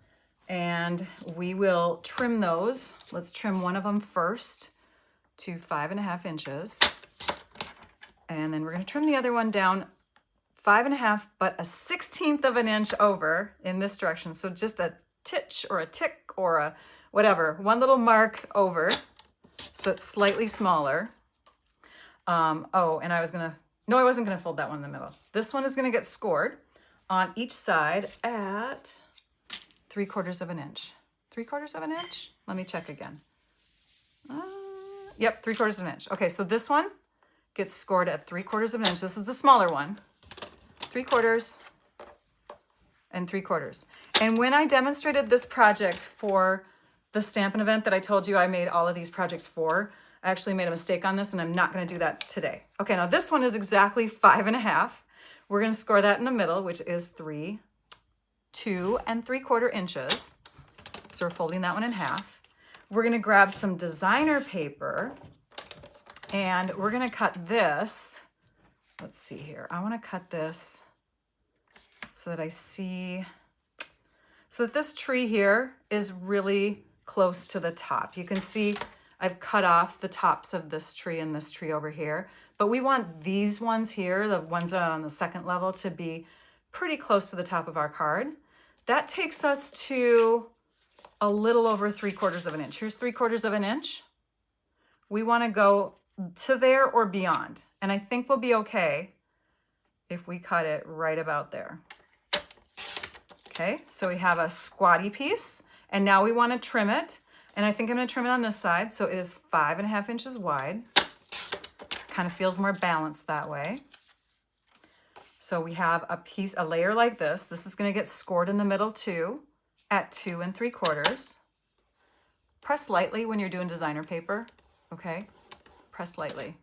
and we will trim those. Let's trim one of them first to 5.5 inches. And then we're gonna trim the other one down 5.5, but a 1/16 of an inch over in this direction. So just a titch or a tick or a whatever, one little mark over. So it's slightly smaller. Oh, and I wasn't gonna fold that one in the middle. This one is gonna get scored on each side at 3/4 of an inch. 3/4 of an inch? Let me check again. Yep, 3/4 of an inch. Okay, so this one gets scored at 3/4 of an inch. This is the smaller one. 3/4 and 3/4. And when I demonstrated this project for the Stampin' event that I told you I made all of these projects for, I actually made a mistake on this, and I'm not gonna do that today. Okay, now this one is exactly 5.5. We're gonna score that in the middle, which is 2 3/4 inches. So we're folding that one in half. We're gonna grab some designer paper, and we're gonna cut this. Let's see here. I wanna cut this so that I see, so that this tree here is really close to the top. You can see I've cut off the tops of this tree and this tree over here, but we want these ones here, the ones that are on the second level, to be pretty close to the top of our card. That takes us to a little over 3/4 of an inch. Here's 3/4 of an inch. We wanna go to there or beyond. And I think we'll be okay if we cut it right about there. Okay, so we have a squatty piece, and now we wanna trim it. And I think I'm gonna trim it on this side, so it is 5.5 inches wide. Kind of feels more balanced that way. So we have a layer like this. This is gonna get scored in the middle too, at 2 3/4. Press lightly when you're doing designer paper, okay? Press lightly.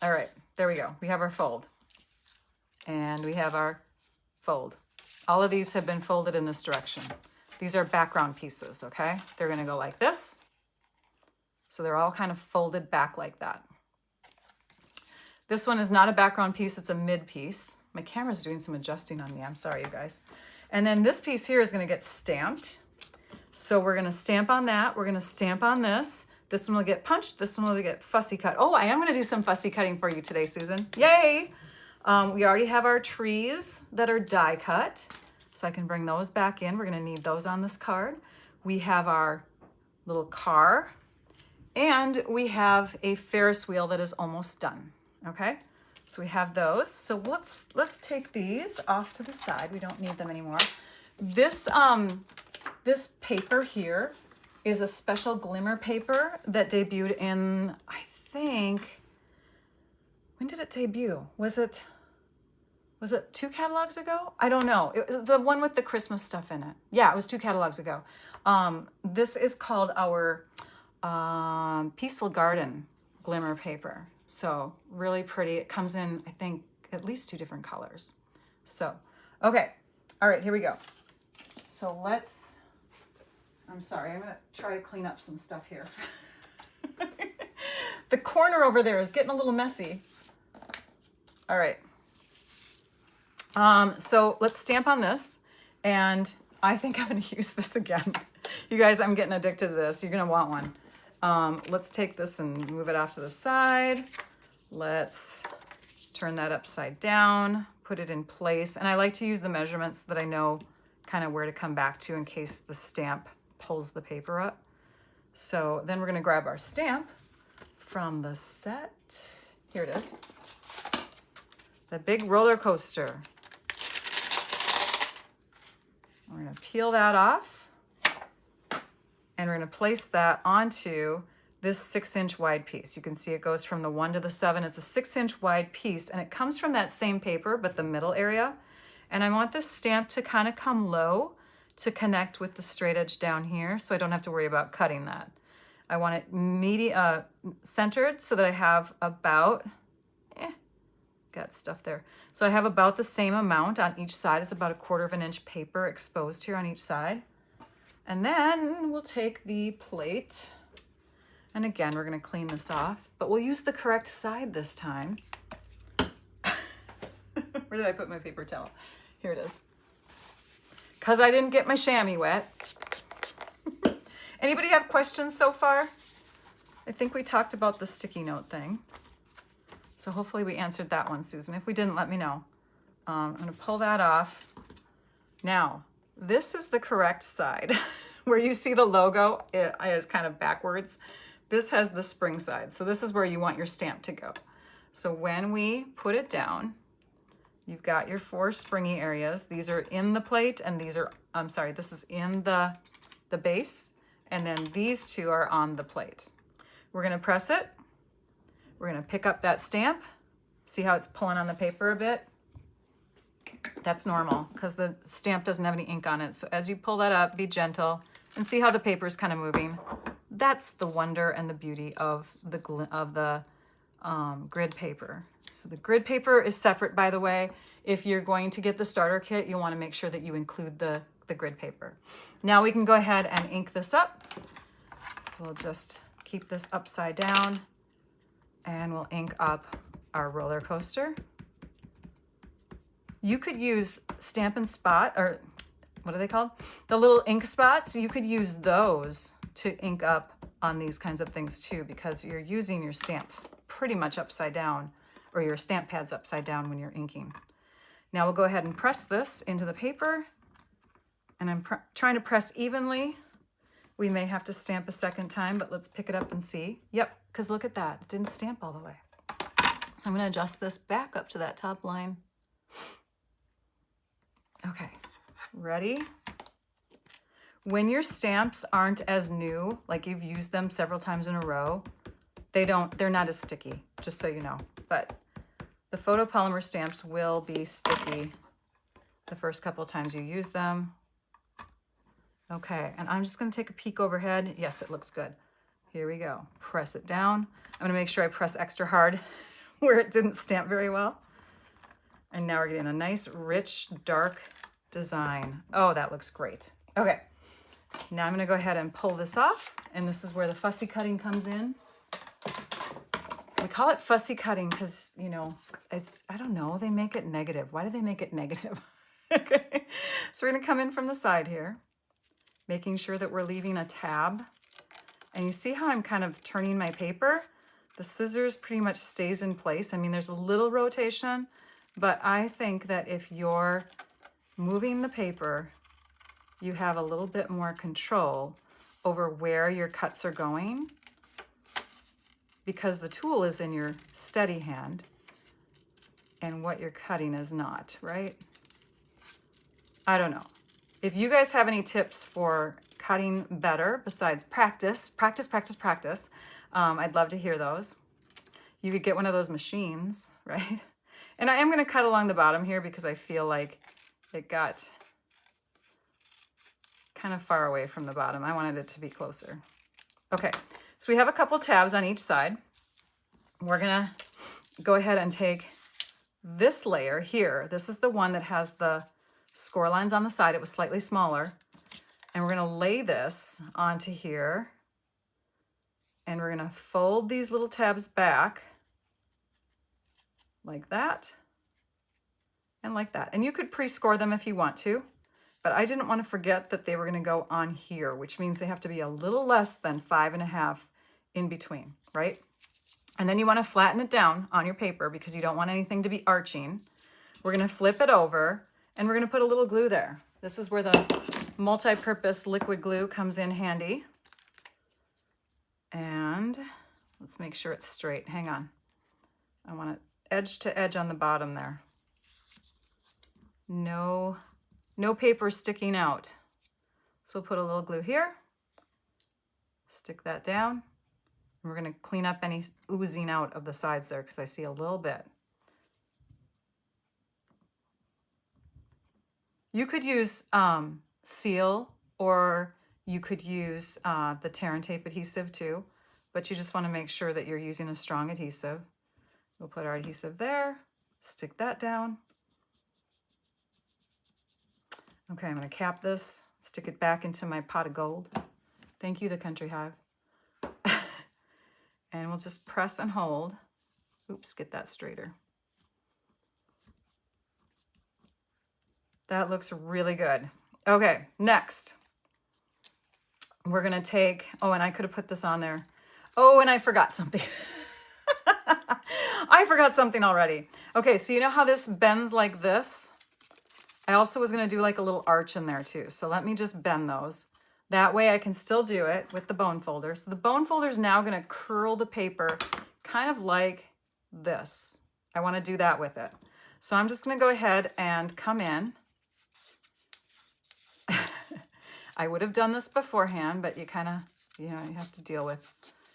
All right, there we go. We have our fold. And we have our fold. All of these have been folded in this direction. These are background pieces, okay? They're gonna go like this. So they're all kind of folded back like that. This one is not a background piece, it's a mid piece. My camera's doing some adjusting on me, I'm sorry, you guys. And then this piece here is gonna get stamped. So we're gonna stamp on that, we're gonna stamp on this. This one will get punched, this one will get fussy cut. Oh, I am gonna do some fussy cutting for you today, Susan. Yay! We already have our trees that are die cut. So I can bring those back in. We're gonna need those on this card. We have our little car, and we have a Ferris wheel that is almost done, okay? So we have those. So let's take these off to the side. We don't need them anymore. This paper here is a special glimmer paper that debuted in, I think, when did it debut? Was it 2 catalogs ago? I don't know. The one with the Christmas stuff in it. Yeah, it was 2 catalogs ago. This is called our Peaceful Garden glimmer paper. So really pretty. It comes in, I think, at least 2 different colors. So, okay. All right, here we go. So I'm sorry, I'm gonna try to clean up some stuff here. The corner over there is getting a little messy. All right. So let's stamp on this, and I think I'm gonna use this again. You guys, I'm getting addicted to this. You're gonna want one. Let's take this and move it off to the side. Let's turn that upside down, put it in place. And I like to use the measurements so that I know kind of where to come back to in case the stamp pulls the paper up. So then we're gonna grab our stamp from the set. Here it is. The big roller coaster. We're gonna peel that off, and we're gonna place that onto this 6-inch wide piece. You can see it goes from the 1 to the 7. It's a 6-inch wide piece, and it comes from that same paper, but the middle area. And I want this stamp to kind of come low to connect with the straight edge down here, so I don't have to worry about cutting that. I want it centered so that I have about, got stuff there. So I have about the same amount on each side. It's about 1/4 of an inch paper exposed here on each side. And then we'll take the plate. And again, we're gonna clean this off, but we'll use the correct side this time. Where did I put my paper towel? Here it is. Because I didn't get my chamois wet. Anybody have questions so far? I think we talked about the sticky note thing. So hopefully we answered that one, Susan. If we didn't, let me know. I'm gonna pull that off. Now, this is the correct side. Where you see the logo, it is kind of backwards. This has the spring side. So this is where you want your stamp to go. So when we put it down, you've got your 4 springy areas. These are in the plate and these are, I'm sorry, this is in the base. And then these 2 are on the plate. We're gonna press it. We're gonna pick up that stamp. See how it's pulling on the paper a bit? That's normal because the stamp doesn't have any ink on it. So as you pull that up, be gentle and see how the paper is kind of moving. That's the wonder and the beauty of the grid paper. So the grid paper is separate, by the way. If you're going to get the starter kit, you want to make sure that you include the grid paper. Now we can go ahead and ink this up. So we'll just keep this upside down and we'll ink up our roller coaster. You could use Stampin' Spot, or what are they called? The little ink spots. You could use those to ink up on these kinds of things too, because you're using your stamps pretty much upside down, or your stamp pads upside down when you're inking. Now we'll go ahead and press this into the paper, and I'm trying to press evenly. We may have to stamp a second time, but let's pick it up and see. Yep, because look at that, it didn't stamp all the way. So I'm gonna adjust this back up to that top line. Okay, ready? When your stamps aren't as new, like you've used them several times in a row, they're not as sticky, just so you know. But the photopolymer stamps will be sticky the first couple of times you use them. Okay, and I'm just gonna take a peek overhead. Yes, it looks good. Here we go, press it down. I'm gonna make sure I press extra hard where it didn't stamp very well. And now we're getting a nice, rich, dark design. Oh, that looks great. Okay, now I'm gonna go ahead and pull this off, and this is where the fussy cutting comes in. We call it fussy cutting because, you know, I don't know, they make it negative. Why do they make it negative? Okay, so we're gonna come in from the side here, making sure that we're leaving a tab. And you see how I'm kind of turning my paper? The scissors pretty much stays in place. I mean, there's a little rotation, but I think that if you're moving the paper, you have a little bit more control over where your cuts are going, because the tool is in your steady hand and what you're cutting is not, right? I don't know. If you guys have any tips for cutting better besides practice, I'd love to hear those. You could get one of those machines, right? And I am gonna cut along the bottom here because I feel like it got kind of far away from the bottom. I wanted it to be closer. Okay, so we have a couple tabs on each side. We're gonna go ahead and take this layer here. This is the one that has the score lines on the side. It was slightly smaller. And we're gonna lay this onto here. And we're gonna fold these little tabs back like that and like that. And you could pre-score them if you want to, but I didn't want to forget that they were gonna go on here, which means they have to be a little less than 5.5 in between, right? And then you want to flatten it down on your paper because you don't want anything to be arching. We're gonna flip it over and we're gonna put a little glue there. This is where the multi-purpose liquid glue comes in handy. And let's make sure it's straight. Hang on. I want it edge to edge on the bottom there. No paper sticking out. So we'll put a little glue here, stick that down, and we're gonna clean up any oozing out of the sides there because I see a little bit. You could use seal, or You could use the tear and tape adhesive too, but you just want to make sure that you're using a strong adhesive. We'll put our adhesive there, stick that down. Okay, I'm going to cap this, stick it back into my pot of gold. Thank you, the Country Hive. And we'll just press and hold. Oops, get that straighter. That looks really good. Okay, next. We're going to take, oh, and I could have put this on there. Oh, and I forgot something. I forgot something already. Okay, so you know how this bends like this? I also was going to do like a little arch in there too. So let me just bend those. That way I can still do it with the bone folder. So the bone folder is now going to curl the paper kind of like this. I want to do that with it. So I'm just going to go ahead and come in. I would have done this beforehand, but you kind of, you have to deal with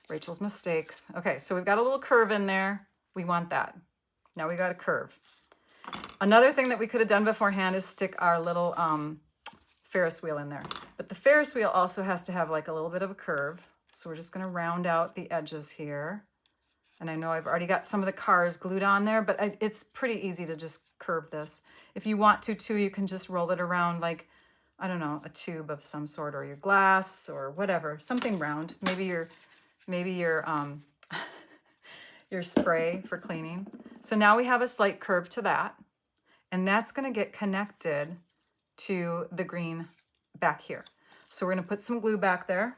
Rachel's mistakes. Okay, so we've got a little curve in there. We want that. Now we got a curve. Another thing that we could have done beforehand is stick our little Ferris wheel in there. But the Ferris wheel also has to have like a little bit of a curve. So we're just going to round out the edges here. And I know I've already got some of the cars glued on there, but it's pretty easy to just curve this. If you want to too, you can just roll it around like, I don't know, a tube of some sort, or your glass or whatever, something round. Maybe your your spray for cleaning. So now we have a slight curve to that, and that's going to get connected to the green back here. So we're going to put some glue back there.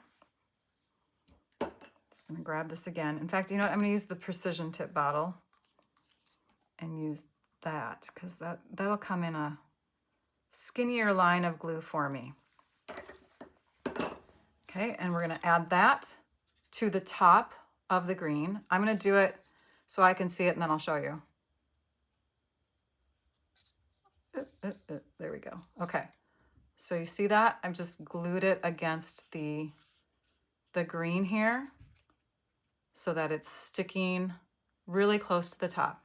Just going to grab this again. In fact, you know what? I'm going to use the precision tip bottle and use that, because that'll come in a skinnier line of glue for me. Okay, and we're going to add that to the top of the green. I'm going to do it so I can see it, and then I'll show you. There we go. Okay, so you see that? I've just glued it against the green here so that it's sticking really close to the top.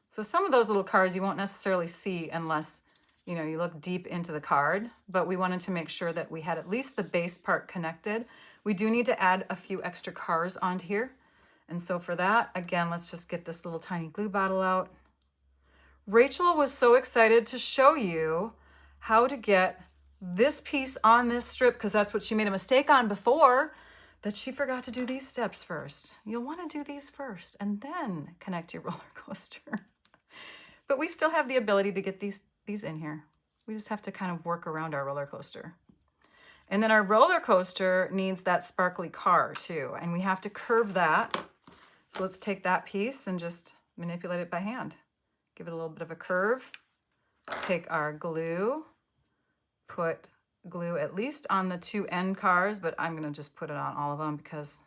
So some of those little cards you won't necessarily see unless you look deep into the card, but we wanted to make sure that we had at least the base part connected. We do need to add a few extra cars onto here. And so for that, again, let's just get this little tiny glue bottle out. Rachel was so excited to show you how to get this piece on this strip, because that's what she made a mistake on before, that she forgot to do these steps first. You'll want to do these first and then connect your roller coaster. But we still have the ability to get these in here. We just have to kind of work around our roller coaster. And then our roller coaster needs that sparkly car too, and we have to curve that. So let's take that piece and just manipulate it by hand. Give it a little bit of a curve. Take our glue, put glue at least on the two end cars, but I'm going to just put it on all of them because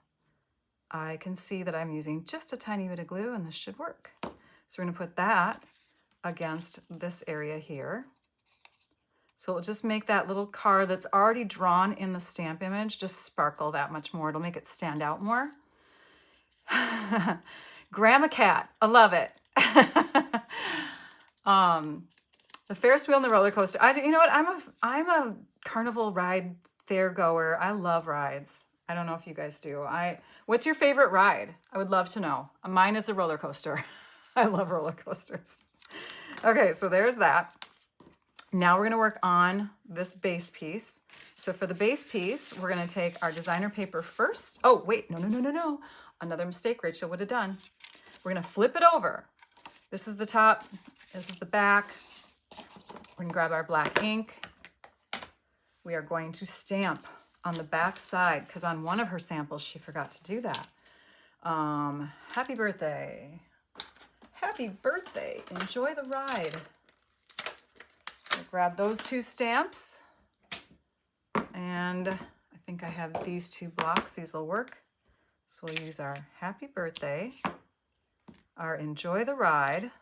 I can see that I'm using just a tiny bit of glue and this should work. So we're going to put that against this area here. So it'll just make that little car that's already drawn in the stamp image just sparkle that much more. It'll make it stand out more. Grandma Cat, I love it. The Ferris wheel and the roller coaster. You know what? I'm a carnival ride fair goer. I love rides. I don't know if you guys do. What's your favorite ride? I would love to know. Mine is a roller coaster. I love roller coasters. Okay, so there's that. Now we're going to work on this base piece. So for the base piece, we're going to take our designer paper first. Oh, wait, no. Another mistake Rachel would have done. We're going to flip it over. This is the top. This is the back. We're going to grab our black ink. We are going to stamp on the back side because on one of her samples, she forgot to do that. Happy birthday. Happy birthday. Enjoy the ride. So grab those two stamps. And I think I have these two blocks. These will work. So we'll use our happy birthday, our enjoy the ride,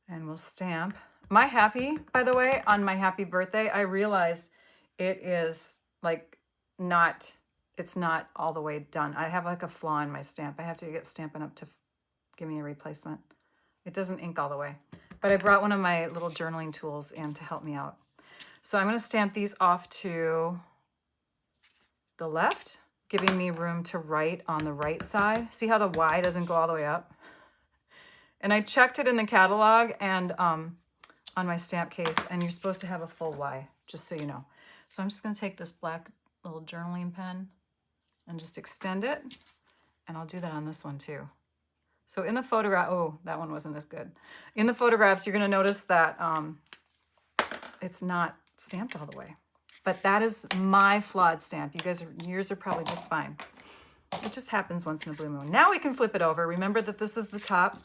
and we'll stamp. My happy, by the way, on my happy birthday, I realized it is like it's not all the way done. I have like a flaw in my stamp. I have to get Stampin' Up to give me a replacement. It doesn't ink all the way. But I brought one of my little journaling tools in to help me out. So I'm going to stamp these off to the left, giving me room to write on the right side. See how the Y doesn't go all the way up? And I checked it in the catalog and on my stamp case, and you're supposed to have a full Y, just so you know. So I'm just going to take this black little journaling pen and just extend it. And I'll do that on this one too. So in the photograph, oh, that one wasn't as good. In the photographs, you're going to notice that it's not stamped all the way. But that is my flawed stamp. Yours are probably just fine. It just happens once in a blue moon. Now we can flip it over. Remember that this is the top.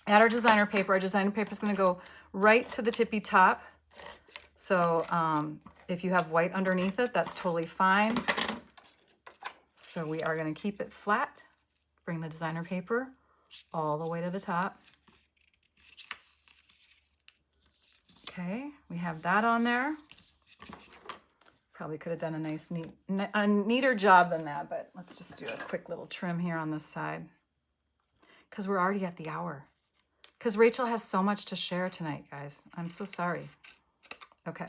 Add our designer paper. Our designer paper is going to go right to the tippy top. So if you have white underneath it, that's totally fine. So we are going to keep it flat. Bring the designer paper all the way to the top. Okay, we have that on there. Probably could have done a neater job than that, but let's just do a quick little trim here on this side because we're already at the hour. Because Rachel has so much to share tonight, guys. I'm so sorry. Okay,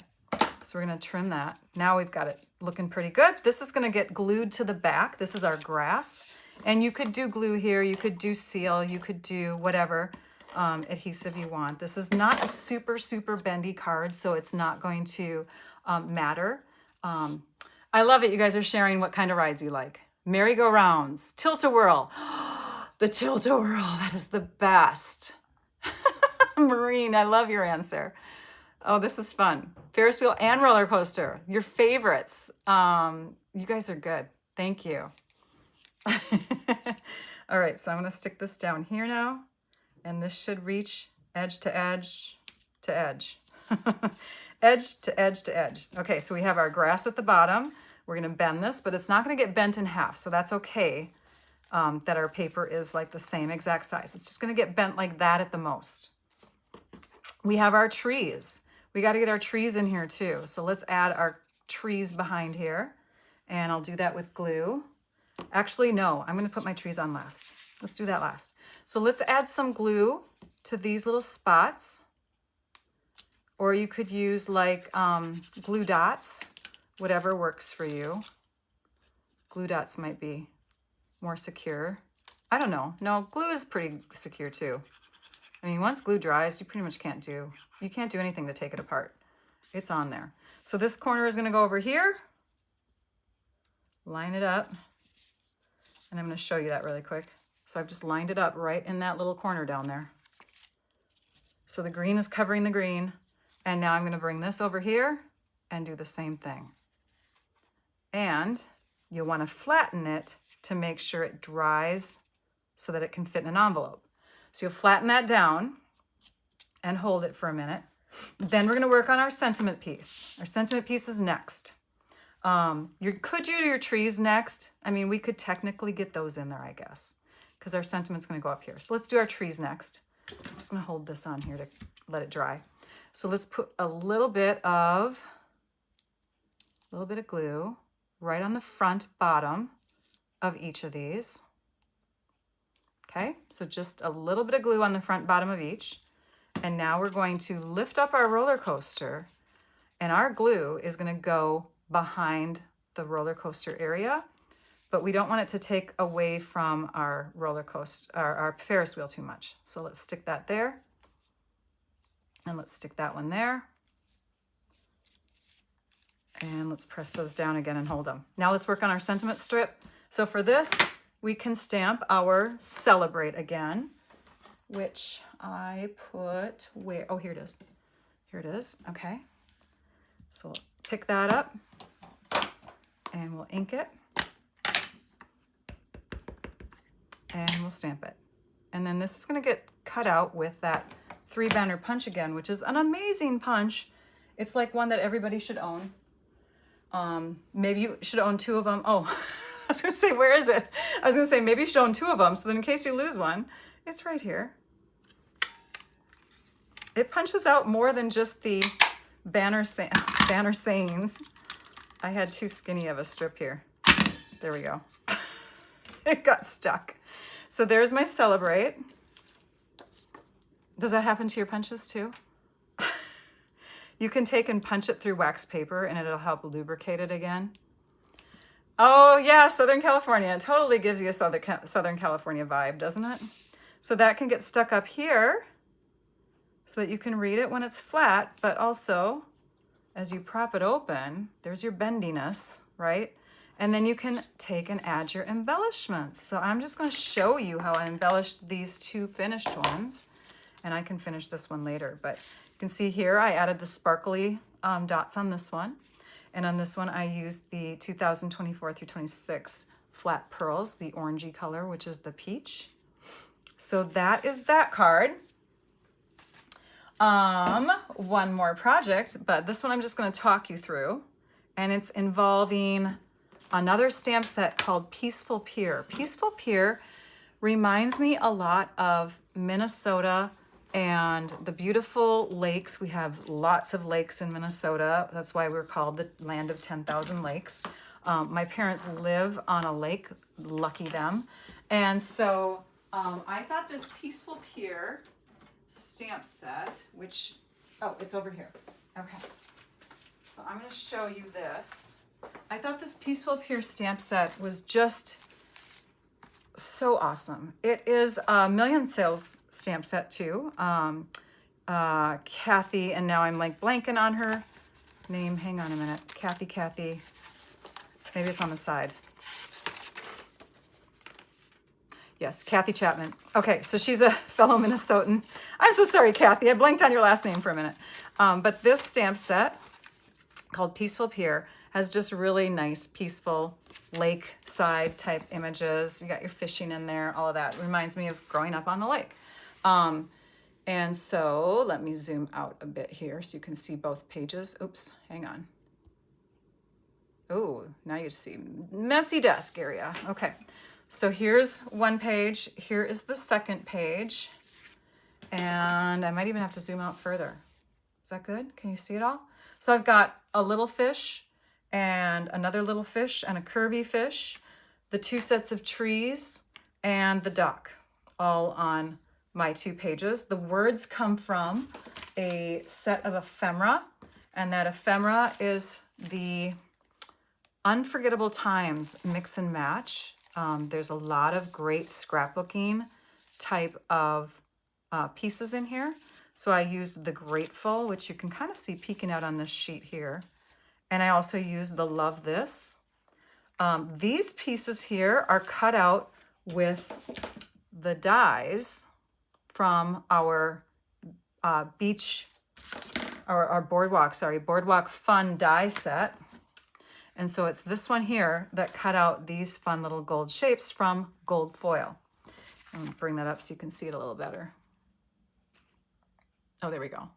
so we're going to trim that. Now we've got it looking pretty good. This is going to get glued to the back. This is our grass. And you could do glue here. You could do seal. You could do whatever adhesive you want. This is not a super, super bendy card, so it's not going to matter. I love it. You guys are sharing what kind of rides you like. Merry-go-rounds, tilt-a-whirl. The tilt-a-whirl, that is the best. Maureen, I love your answer. Oh, this is fun. Ferris wheel and roller coaster, your favorites. You guys are good. Thank you. All right, so I'm going to stick this down here now, and this should reach edge to edge to edge. Edge to edge to edge. Okay, so we have our grass at the bottom. We're going to bend this, but it's not going to get bent in half, so that's okay that our paper is like the same exact size. It's just going to get bent like that at the most. We have our trees. We got to get our trees in here too, so let's add our trees behind here, and I'll do that with glue. Actually, no, I'm going to put my trees on last. Let's do that last. So let's add some glue to these little spots. Or you could use like glue dots, whatever works for you. Glue dots might be more secure. I don't know. No, glue is pretty secure too. I mean, once glue dries, you pretty much can't do anything to take it apart. It's on there. So this corner is going to go over here. Line it up. And I'm going to show you that really quick. So I've just lined it up right in that little corner down there. So the green is covering the green. And now I'm going to bring this over here and do the same thing. And you'll want to flatten it to make sure it dries so that it can fit in an envelope. So you'll flatten that down and hold it for a minute. Then we're going to work on our sentiment piece. Our sentiment piece is next. You could do your trees next. I mean, we could technically get those in there, I guess, because our sentiment's going to go up here. So let's do our trees next. I'm just going to hold this on here to let it dry. So let's put a little bit of glue right on the front bottom of each of these. Okay, so just a little bit of glue on the front bottom of each. And now we're going to lift up our roller coaster, and our glue is going to go behind the roller coaster area, but we don't want it to take away from our roller coaster, our Ferris wheel too much. So let's stick that there. And let's stick that one there. And let's press those down again and hold them. Now let's work on our sentiment strip. So for this, we can stamp our Celebrate again, which I put where? Oh, here it is. Here it is. Okay. So we'll pick that up and we'll ink it. And we'll stamp it. And then this is going to get cut out with that 3-banner punch again, which is an amazing punch. It's like one that everybody should own. Maybe you should own 2 of them. Oh, I was going to say, where is it? I was going to say, maybe you should own 2 of them. So then in case you lose one, it's right here. It punches out more than just the banner sayings. I had too skinny of a strip here. There we go. It got stuck. So there's my Celebrate. Does that happen to your punches too? You can take and punch it through wax paper and it'll help lubricate it again. Oh yeah, Southern California. It totally gives you a Southern California vibe, doesn't it? So that can get stuck up here so that you can read it when it's flat, but also as you prop it open, there's your bendiness, right? And then you can take and add your embellishments. So I'm just going to show you how I embellished these two finished ones, and I can finish this one later. But you can see here I added the sparkly dots on this one. And on this one, I used the 2024 through 26 flat pearls, the orangey color, which is the peach. So that is that card. One more project, but this one I'm just going to talk you through. And it's involving another stamp set called Peaceful Pier. Peaceful Pier reminds me a lot of Minnesota and the beautiful lakes. We have lots of lakes in Minnesota. That's why we're called the land of 10,000 lakes. My parents live on a lake, lucky them. And so I thought this Peaceful Pier stamp set, which, oh, it's over here. Okay. So I'm going to show you this. I thought this Peaceful Pier stamp set was just so awesome. It is a million sales stamp set too. Kathy, and now I'm like blanking on her name. Hang on a minute. Kathy. Maybe it's on the side. Yes, Kathy Chapman. Okay, so she's a fellow Minnesotan. I'm so sorry, Kathy. I blanked on your last name for a minute. But this stamp set called Peaceful Pier has just really nice, peaceful lakeside type images. You got your fishing in there, all of that. Reminds me of growing up on the lake. And so let me zoom out a bit here so you can see both pages. Oops, hang on. Oh, now you see messy desk area. Okay, so here's one page. Here is the second page. And I might even have to zoom out further. Is that good? Can you see it all? So I've got a little fish and another little fish and a curvy fish, the two sets of trees, and the duck, all on my 2 pages. The words come from a set of ephemera, and that ephemera is the Unforgettable Times Mix and Match. There's a lot of great scrapbooking type of pieces in here. So I used the Grateful, which you can kind of see peeking out on this sheet here. And I also used the Love This. These pieces here are cut out with the dies from our Boardwalk Fun die set. And so it's this one here that cut out these fun little gold shapes from gold foil. I'm gonna bring that up so you can see it a little better. Oh, there we go.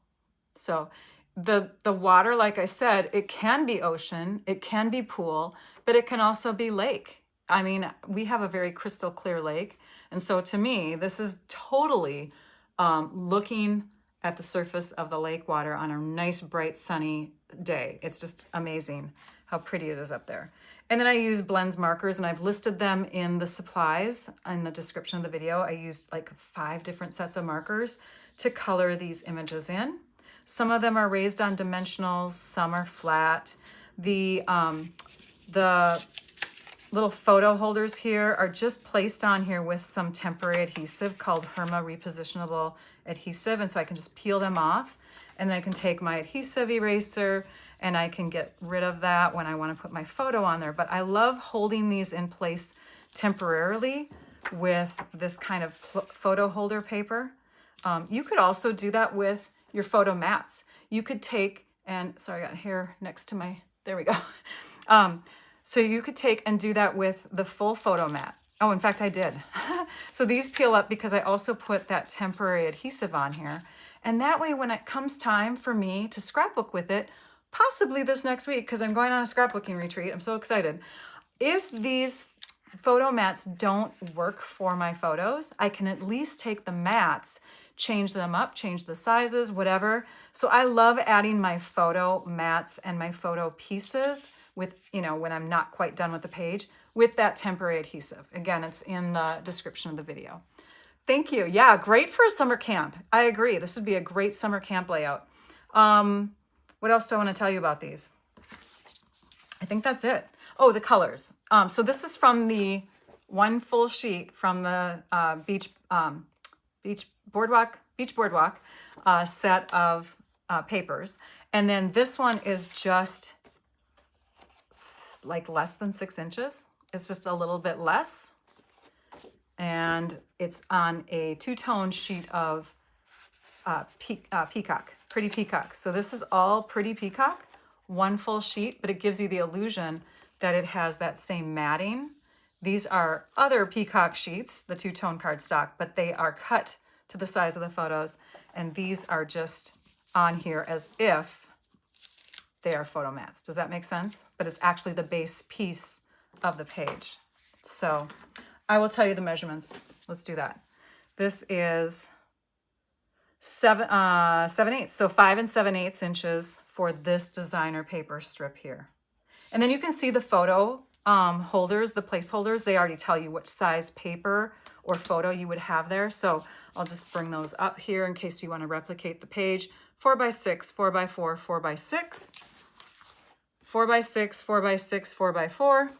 So the water, like I said, it can be ocean, it can be pool, but it can also be lake. I mean, we have a very crystal clear lake. And so to me, this is totally looking at the surface of the lake water on a nice, bright, sunny day. It's just amazing how pretty it is up there. And then I use blends markers, and I've listed them in the supplies in the description of the video. I used like 5 different sets of markers to color these images in. Some of them are raised on dimensionals, some are flat. The little photo holders here are just placed on here with some temporary adhesive called Herma repositionable adhesive, and so I can just peel them off, and then I can take my adhesive eraser and I can get rid of that when I want to put my photo on there. But I love holding these in place temporarily with this kind of photo holder paper. You could also do that with your photo mats. You could take and, sorry, I got hair next to my, there we go. So you could take and do that with the full photo mat. Oh, in fact, I did. So these peel up because I also put that temporary adhesive on here. And that way, when it comes time for me to scrapbook with it, possibly this next week, because I'm going on a scrapbooking retreat, I'm so excited. If these photo mats don't work for my photos, I can at least take the mats, change them up, change the sizes, whatever. So I love adding my photo mats and my photo pieces with, you know, when I'm not quite done with the page, with that temporary adhesive. Again, it's in the description of the video. Thank you. Yeah, great for a summer camp. I agree. This would be a great summer camp layout. What else do I want to tell you about these? I think that's it. Oh, the colors. So this is from the one full sheet from the Beach Boardwalk set of papers. And then this one is just like less than 6 inches. It's just a little bit less. And it's on a two-tone sheet of peacock, pretty peacock. So this is all pretty peacock, one full sheet, but it gives you the illusion that it has that same matting. These are other peacock sheets, the two-tone cardstock, but they are cut to the size of the photos, and these are just on here as if they are photo mats. Does that make sense? But it's actually the base piece of the page. So I will tell you the measurements. Let's do that. This is 7/8, so 5 7/8 inches for this designer paper strip here. And then you can see the photo holders, the placeholders. They already tell you which size paper or photo you would have there. So I'll just bring those up here in case you want to replicate the page. 4x6, 4x4, 4x6, 4x6, 4x6, 4x4.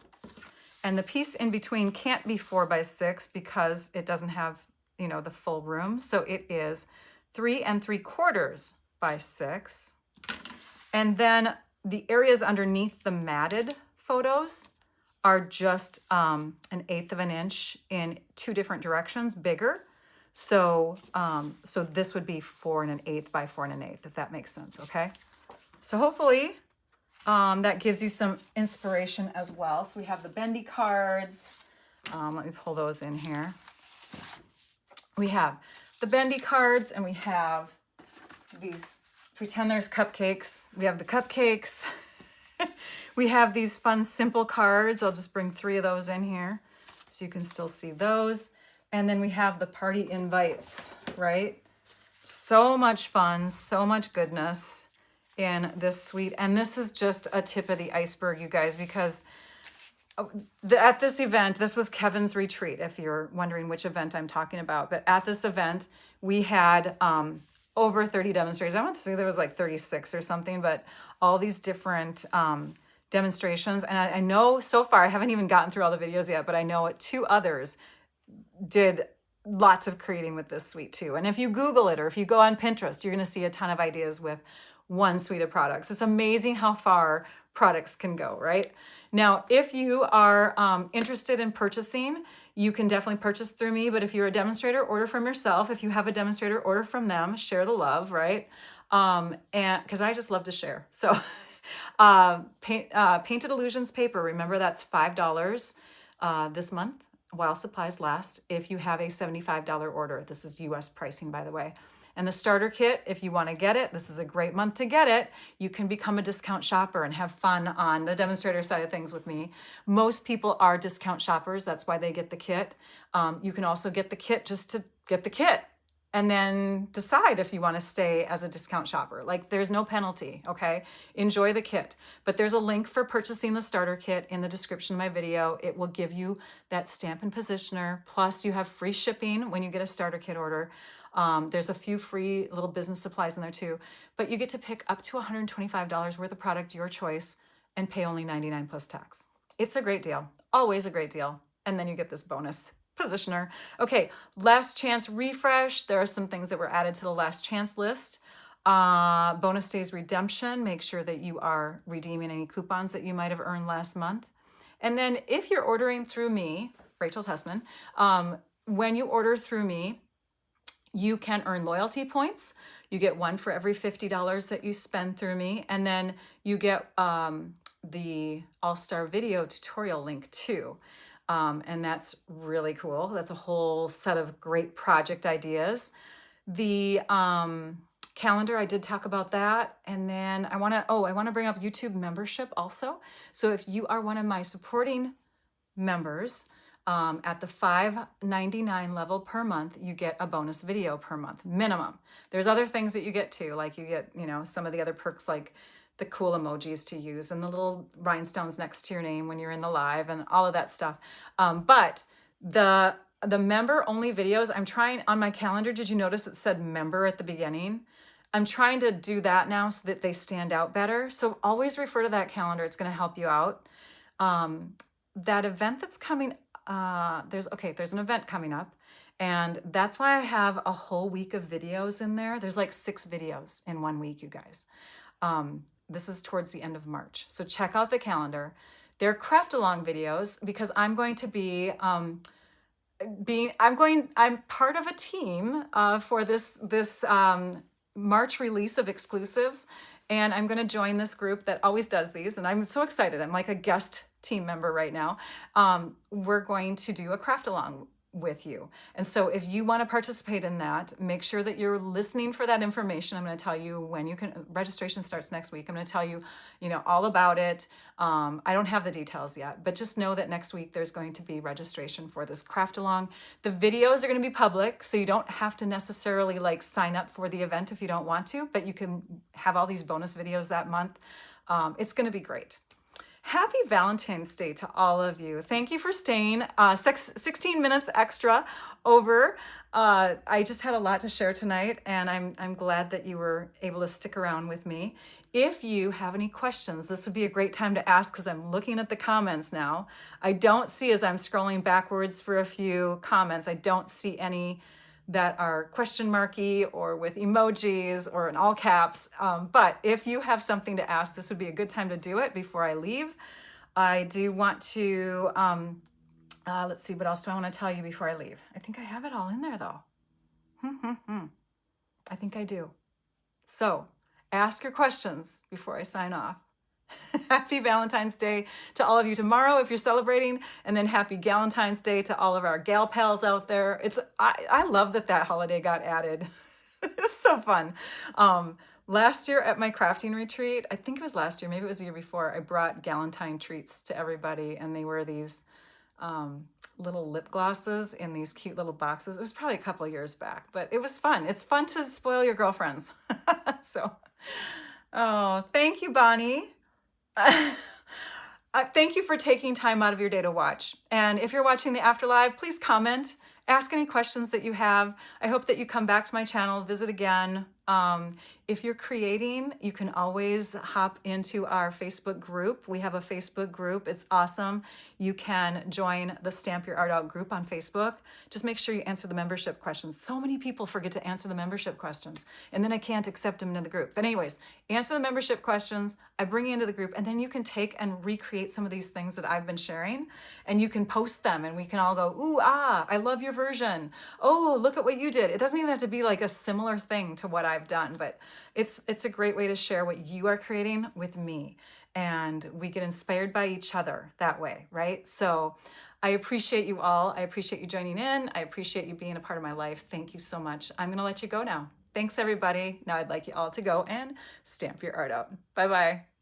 And the piece in between can't be 4x6 because it doesn't have, you know, the full room. So it is 3 3/4 by 6. And then the areas underneath the matted photos are just 1/8 of an inch in 2 different directions, bigger. So, so this would be 4 1/8 by 4 1/8, if that makes sense, okay? So hopefully that gives you some inspiration as well. So we have the Bendy cards. Let me pull those in here. We have the Bendy cards, and we have these, pretend there's cupcakes. We have the cupcakes. We have these fun, simple cards. I'll just bring 3 of those in here so you can still see those. And then we have the party invites, right? So much fun, so much goodness in this suite. And this is just a tip of the iceberg, you guys, because at this event, this was Kevin's retreat, if you're wondering which event I'm talking about. But at this event, we had over 30 demonstrators. I want to say there was like 36 or something, but all these different demonstrations. And I know so far, I haven't even gotten through all the videos yet, but I know 2 others did lots of creating with this suite too. And if you Google it or if you go on Pinterest, you're going to see a ton of ideas with one suite of products. It's amazing how far products can go, right? Now, if you are interested in purchasing, you can definitely purchase through me. But if you're a demonstrator, order from yourself. If you have a demonstrator, order from them. Share the love, right? And because I just love to share. So Painted Illusions paper, remember that's $5 this month while supplies last if you have a $75 order. This is US pricing, by the way. And the starter kit, if you want to get it, this is a great month to get it. You can become a discount shopper and have fun on the demonstrator side of things with me. Most people are discount shoppers. That's why they get the kit. You can also get the kit just to get the kit and then decide if you want to stay as a discount shopper. Like, there's no penalty, okay? Enjoy the kit. But there's a link for purchasing the starter kit in the description of my video. It will give you that Stampin' Positioner. Plus, you have free shipping when you get a starter kit order. There's a few free little business supplies in there too, but you get to pick up to $125 worth of product, your choice, and pay only $99 plus tax. It's a great deal, always a great deal. And then you get this bonus positioner. Okay, last chance refresh. There are some things that were added to the last chance list. Bonus days redemption. Make sure that you are redeeming any coupons that you might have earned last month. And then if you're ordering through me, Rachel Tessman, when you order through me, you can earn loyalty points. You get 1 for every $50 that you spend through me. And then you get the All-Star video tutorial link too. And that's really cool. That's a whole set of great project ideas. The calendar, I did talk about that. And then I want to bring up YouTube membership also. So if you are one of my supporting members, at the $5.99 level per month, you get a bonus video per month, minimum. There's other things that you get too, like you get, you know, some of the other perks like the cool emojis to use and the little rhinestones next to your name when you're in the live and all of that stuff. But the member only videos, I'm trying on my calendar. Did you notice it said member at the beginning? I'm trying to do that now so that they stand out better. So always refer to that calendar. It's going to help you out. That event that's coming, there's an event coming up, and that's why I have a whole week of videos in there. There's like 6 videos in 1 week, you guys. This is towards the end of March. So check out the calendar. They're craft along videos because I'm going to be, I'm part of a team for this March release of exclusives. And I'm going to join this group that always does these. And I'm so excited. I'm like a guest team member right now. We're going to do a craft along with you. And so if you want to participate in that, make sure that you're listening for that information. I'm going to tell you when you can, registration starts next week. I'm going to tell you, all about it. I don't have the details yet, but just know that next week there's going to be registration for this craft along. The videos are going to be public, so you don't have to necessarily like sign up for the event if you don't want to, but you can have all these bonus videos that month. It's going to be great. Happy Valentine's Day to all of you. Thank you for staying 16 minutes extra over. I just had a lot to share tonight, and I'm glad that you were able to stick around with me. If you have any questions, this would be a great time to ask because I'm looking at the comments now. I don't see, as I'm scrolling backwards for a few comments, I don't see any that are question marky or with emojis or in all caps. But if you have something to ask, this would be a good time to do it before I leave. I do want to, let's see, what else do I want to tell you before I leave? I think I have it all in there though. I think I do. So ask your questions before I sign off. Happy Valentine's Day to all of you tomorrow if you're celebrating, and then happy Galentine's Day to all of our gal pals out there. I love that holiday got added. It's so fun. Last year at my crafting retreat, I think it was last year, maybe it was the year before, I brought Galentine treats to everybody, and they were these little lip glosses in these cute little boxes. It was probably a couple of years back, but it was fun. It's fun to spoil your girlfriends. So, oh, thank you, Bonnie. Thank you for taking time out of your day to watch. And if you're watching the Afterlive, please comment, ask any questions that you have. I hope that you come back to my channel, visit again. If you're creating, you can always hop into our Facebook group. We have a Facebook group. It's awesome. You can join the Stamp Your Art Out group on Facebook. Just make sure you answer the membership questions. So many people forget to answer the membership questions, and then I can't accept them into the group. But anyways, answer the membership questions. I bring you into the group, and then you can take and recreate some of these things that I've been sharing, and you can post them, and we can all go, ooh, ah, I love your version. Oh, look at what you did. It doesn't even have to be like a similar thing to what I've done, but it's a great way to share what you are creating with me, and we get inspired by each other that way, right? So I appreciate you all. I appreciate you joining in. I appreciate you being a part of my life. Thank you so much. I'm going to let you go now. Thanks, everybody. Now I'd like you all to go and stamp your art out. Bye-bye.